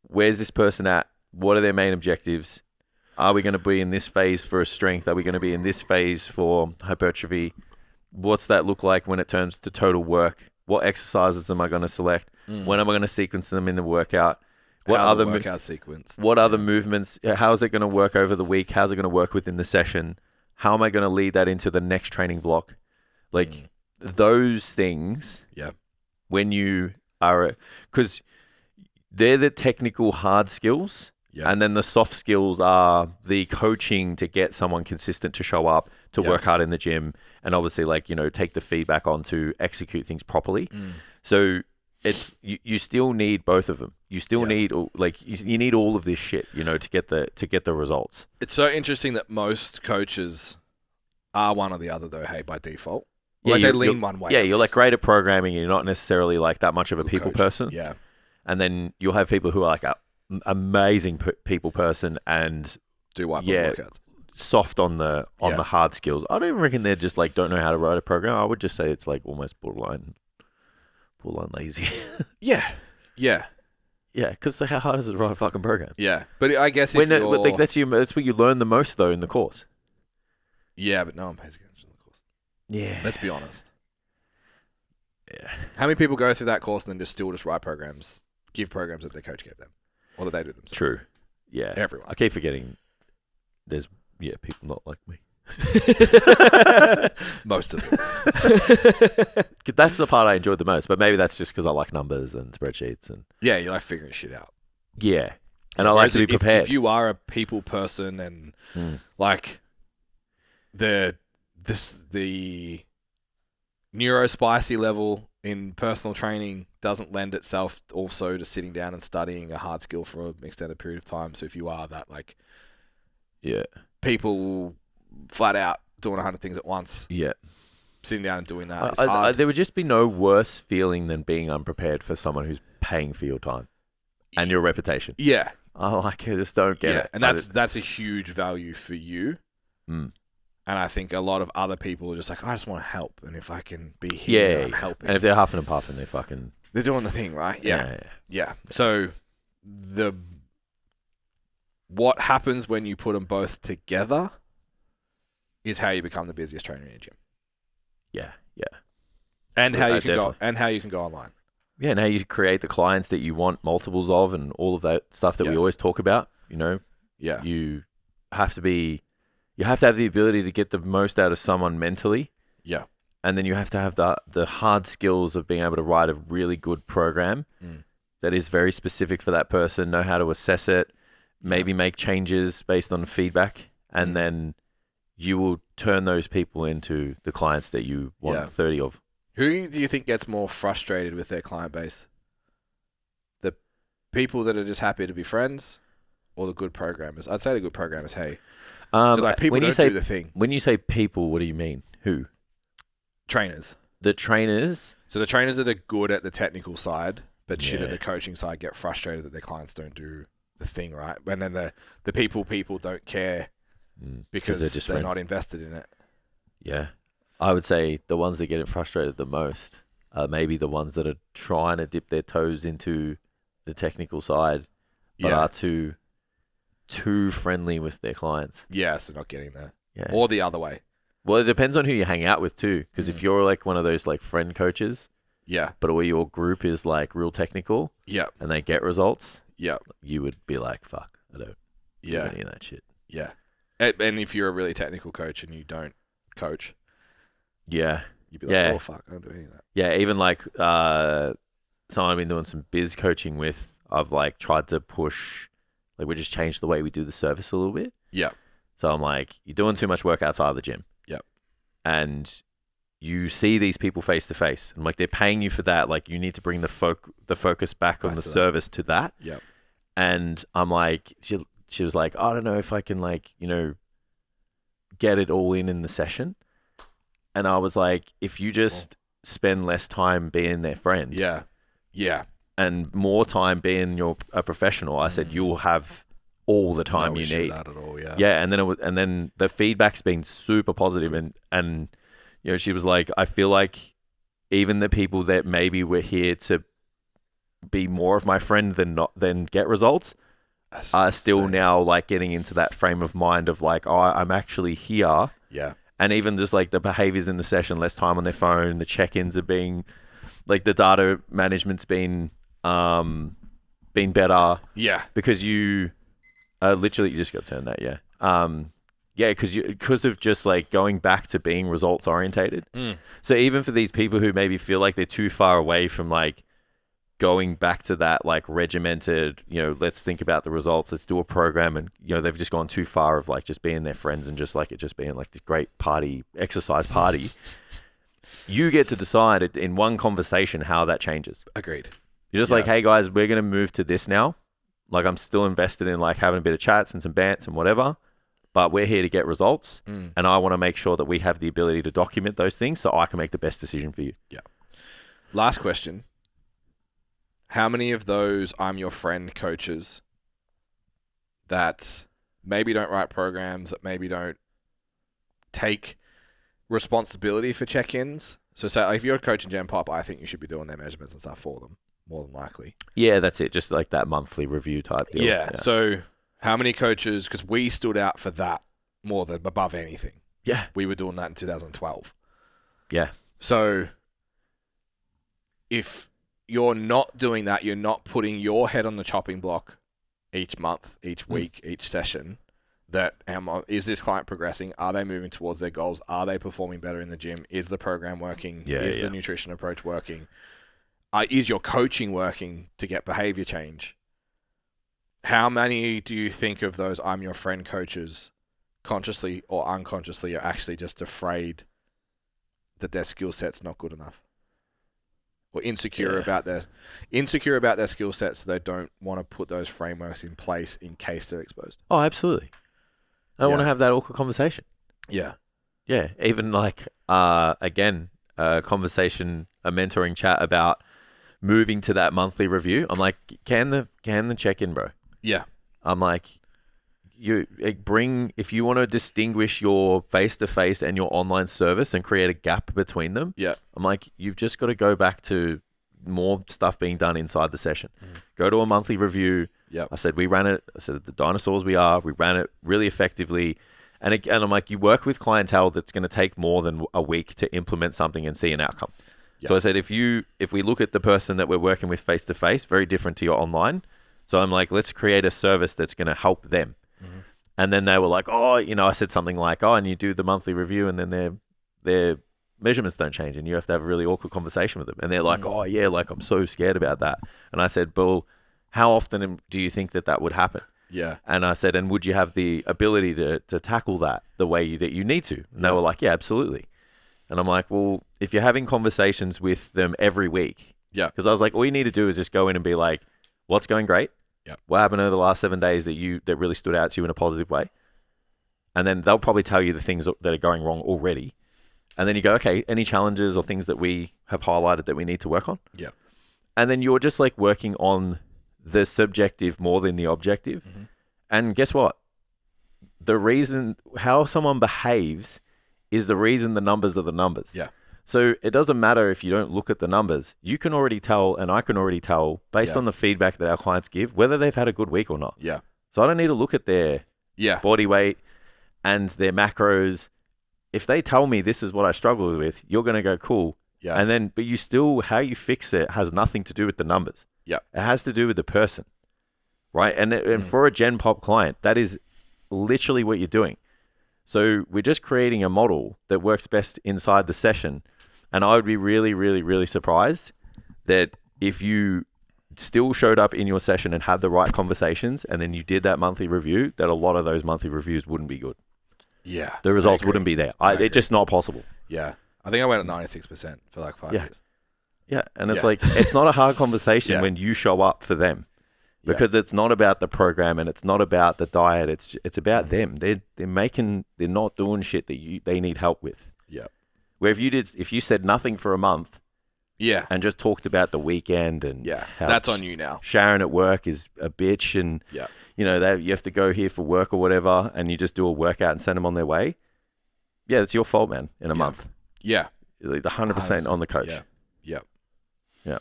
where's this person at? What are their main objectives? Are we going to be in this phase for strength? Are we going to be in this phase for hypertrophy? What's that look like when it turns to total work? What exercises am I going to select? When am I going to sequence them in the workout? What other
workout sequence?
What other movements? How is it going to work over the week? How's it going to work within the session? How am I going to lead that into the next training block? Like those things.
Yeah.
When you are, because they're the technical hard skills. Yeah. And then the soft skills are the coaching to get someone consistent to show up, to work hard in the gym, and obviously like, take the feedback on to execute things properly. So it's, you still need both of them. You still need like, you need all of this shit, to get the results.
It's so interesting that most coaches are one or the other though, hey, by default.
Yeah,
like they lean one way.
Yeah, you're like great at programming and you're not necessarily like that much of a people person.
Yeah.
And then you'll have people who are like amazing people person and
do white workouts.
Soft on the hard skills. I don't even reckon they just like don't know how to write a program. I would just say it's like almost borderline lazy. Yeah, because how hard is it to write a fucking program?
Yeah, but I guess
that's what you learn the most though in the course.
Yeah, but no one pays attention to the course.
Yeah,
let's be honest. Yeah, how many people go through that course and then just write programs, give programs that their coach gave them? Or that they do themselves.
True. Yeah.
Everyone.
I keep forgetting there's, people not like me.
Most of them.
That's the part I enjoyed the most, but maybe that's just because I like numbers and spreadsheets. And
yeah, you like figuring shit out.
Yeah. And I like to be prepared.
If you are a people person and like the neurospicy level in personal training doesn't lend itself also to sitting down and studying a hard skill for an extended period of time. So if you are that, like, people flat out doing 100 things at once.
Yeah.
Sitting down and doing that is hard.
There would just be no worse feeling than being unprepared for someone who's paying for your time and your reputation.
Yeah.
I just don't get it.
And that's a huge value for you. And I think a lot of other people are just like, I just want to help. And if I can be here, I'm helping.
And if they're huffing and puffing, they're
doing the thing, right? Yeah. So what happens when you put them both together is how you become the busiest trainer in your gym.
Yeah.
And how you can go online.
Yeah, and how you create the clients that you want multiples of and all of that stuff that we always talk about,
Yeah.
You have to have the ability to get the most out of someone mentally.
Yeah.
And then you have to have the hard skills of being able to write a really good program that is very specific for that person, know how to assess it, maybe make changes based on feedback, and then you will turn those people into the clients that you want 30 of.
Who do you think gets more frustrated with their client base? The people that are just happy to be friends or the good programmers? I'd say the good programmers, hey. So like people don't do the thing.
When you say people, what do you mean? Who?
Trainers.
The trainers?
So the trainers that are good at the technical side, but shit at the coaching side, get frustrated that their clients don't do the thing right. And then the people don't care because they're not invested in it.
Yeah. I would say the ones that get frustrated the most are maybe the ones that are trying to dip their toes into the technical side, but are too friendly with their clients.
Yeah, so not getting there. Yeah. Or the other way.
Well, it depends on who you hang out with too. Because if you're like one of those like friend coaches, but all your group is like real technical, and they get results, you would be like, fuck, I don't do any of that shit.
Yeah. And if you're a really technical coach and you don't coach, you'd be like, oh fuck, I don't do any of that. Yeah,
even like someone I've been doing some biz coaching with, I've like tried to push. Like, we just changed the way we do the service a little bit.
Yeah.
So I'm like, you're doing too much work outside of the gym.
Yep.
And you see these people face to face, and like they're paying you for that. Like you need to bring the focus back on the service to that.
Yep.
And I'm like, she was like, I don't know if I can like, get it all in the session. And I was like, if you just spend less time being their friend.
Yeah. Yeah.
And more time being a professional, I said, you'll have all the time you need.
That at all, yeah.
Yeah. And then the feedback's been super positive. And she was like, I feel like even the people that maybe were here to be more of my friend than get results are still now like getting into that frame of mind of like, oh, I'm actually here.
Yeah.
And even just like the behaviors in the session, less time on their phone, the check-ins are being like the data management's been better.
Yeah.
Because you literally you just got to turn that. Yeah. Yeah, because of just like going back to being results orientated. So even for these people who maybe feel like they're too far away from like going back to that like regimented, let's think about the results, let's do a program, and they've just gone too far of like just being their friends and just like it just being like this great exercise party. You get to decide in one conversation how that changes.
Agreed.
You're just like, hey guys, we're gonna move to this now. Like I'm still invested in like having a bit of chats and some bants and whatever. But we're here to get results, and I want to make sure that we have the ability to document those things so I can make the best decision for you.
Yeah. Last question. How many of those I'm your friend coaches that maybe don't write programs, that maybe don't take responsibility for check-ins? So say like, if you're a coach in Gen Pop, I think you should be doing their measurements and stuff for them, more than likely.
Yeah, that's it. Just like that monthly review type deal.
Yeah. So how many coaches, because we stood out for that more than above anything.
Yeah.
We were doing that in 2012.
Yeah.
So if you're not doing that, you're not putting your head on the chopping block each month, each week, each session, is this client progressing? Are they moving towards their goals? Are they performing better in the gym? Is the program working? Is the nutrition approach working? Is your coaching working to get behavior change? How many do you think of those I'm your friend coaches, consciously or unconsciously, are actually just afraid that their skill set's not good enough? Or insecure about their skill set, so they don't want to put those frameworks in place in case they're exposed?
Oh, absolutely. I want to have that awkward conversation.
Yeah.
Yeah. Even like, again, a conversation, a mentoring chat about moving to that monthly review. I'm like, can the check-in, bro?
Yeah.
I'm like, if you want to distinguish your face-to-face and your online service and create a gap between them, I'm like, you've just got to go back to more stuff being done inside the session. Go to a monthly review. I said, we ran it. I said, the dinosaurs we ran it really effectively. And I'm like, you work with clientele that's going to take more than a week to implement something and see an outcome. So I said, if we look at the person that we're working with face-to-face, very different to your online. So I'm like, let's create a service that's going to help them. And then they were like, oh, I said something like, oh, and you do the monthly review and then their measurements don't change and you have to have a really awkward conversation with them. And they're like, oh, yeah, like I'm so scared about that. And I said, Bill, how often do you think that would happen?
Yeah.
And I said, and would you have the ability to tackle that the way that you need to? And they were like, yeah, absolutely. And I'm like, well, if you're having conversations with them every week, because I was like, all you need to do is just go in and be like, what's going great? What happened over the last 7 days that really stood out to you in a positive way? And then they'll probably tell you the things that are going wrong already. And then you go, okay, any challenges or things that we have highlighted that we need to work on?
Yeah.
And then you're just like working on the subjective more than the objective. And guess what? The reason how someone behaves is the reason the numbers are the numbers.
Yeah.
So it doesn't matter if you don't look at the numbers. You can already tell, and I can already tell, based on the feedback that our clients give, whether they've had a good week or not.
Yeah.
So I don't need to look at their body weight and their macros. If they tell me this is what I struggle with, you're going to go, cool.
Yeah.
And then, but you still, how you fix it has nothing to do with the numbers.
Yeah.
It has to do with the person, right? And for a Gen Pop client, that is literally what you're doing. So we're just creating a model that works best inside the session. And I would be really, really, really surprised that if you still showed up in your session and had the right conversations and then you did that monthly review, that a lot of those monthly reviews wouldn't be good.
Yeah.
The results wouldn't be there. It's just not possible.
Yeah. I think I went at 96% for like 5 years.
Yeah, and it's like, it's not a hard conversation when you show up for them. Because it's not about the program and it's not about the diet. It's about them. They're not doing shit that they need help with.
Yeah.
Where if you said nothing for a month, and just talked about the weekend and how
that's on you now.
Sharon at work is a bitch, and you know you have to go here for work or whatever, and you just do a workout and send them on their way. Yeah, it's your fault, man. In a month.
Yeah.
Like 100% on the coach.
Yeah.
Yeah.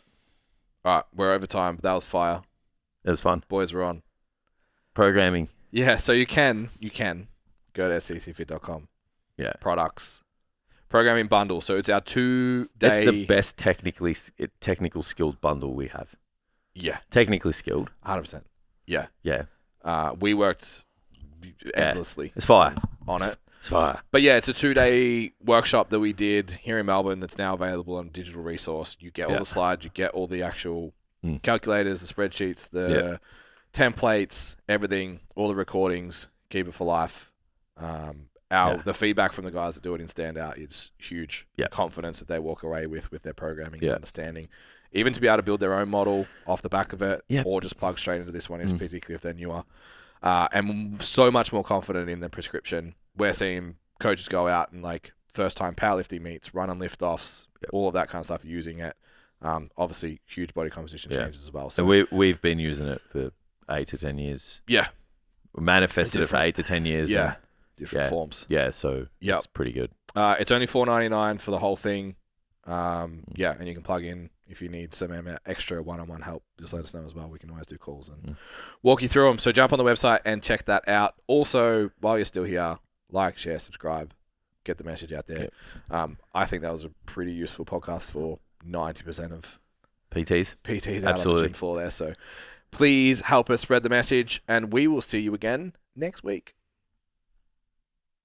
All right, we're over time. That was fire.
It was fun.
Boys were on.
Programming.
Yeah, so you can go to scfit.com.
Yeah.
Products. Programming bundle. So it's our 2-day...
It's the best technical skilled bundle we have.
Yeah.
Technically skilled.
100%. Yeah.
Yeah.
We worked endlessly.
It's fire.
On it.
It's fire.
But yeah, it's a 2-day workshop that we did here in Melbourne that's now available on digital resource. You get all the slides, you get all the actual... calculators, the spreadsheets, the templates, everything, all the recordings, keep it for life. The feedback from the guys that do it in Standout is huge. Confidence that they walk away with their programming and understanding. Even to be able to build their own model off the back of it or just plug straight into this one, is particularly if they're newer. And so much more confident in the prescription. We're seeing coaches go out and like first-time powerlifting meets, run and lift-offs, all of that kind of stuff using it. Obviously, huge body composition changes as well. So
we've been using it for 8 to 10 years.
Yeah.
We manifested it for 8 to 10 years.
Yeah. Different forms.
Yeah, so it's pretty good.
It's only $4.99 for the whole thing. And you can plug in if you need some extra one-on-one help. Just let us know as well. We can always do calls and walk you through them. So jump on the website and check that out. Also, while you're still here, like, share, subscribe, get the message out there. I think that was a pretty useful podcast for 90% of PTs out on the gym floor there. So please help us spread the message, and we will see you again next week.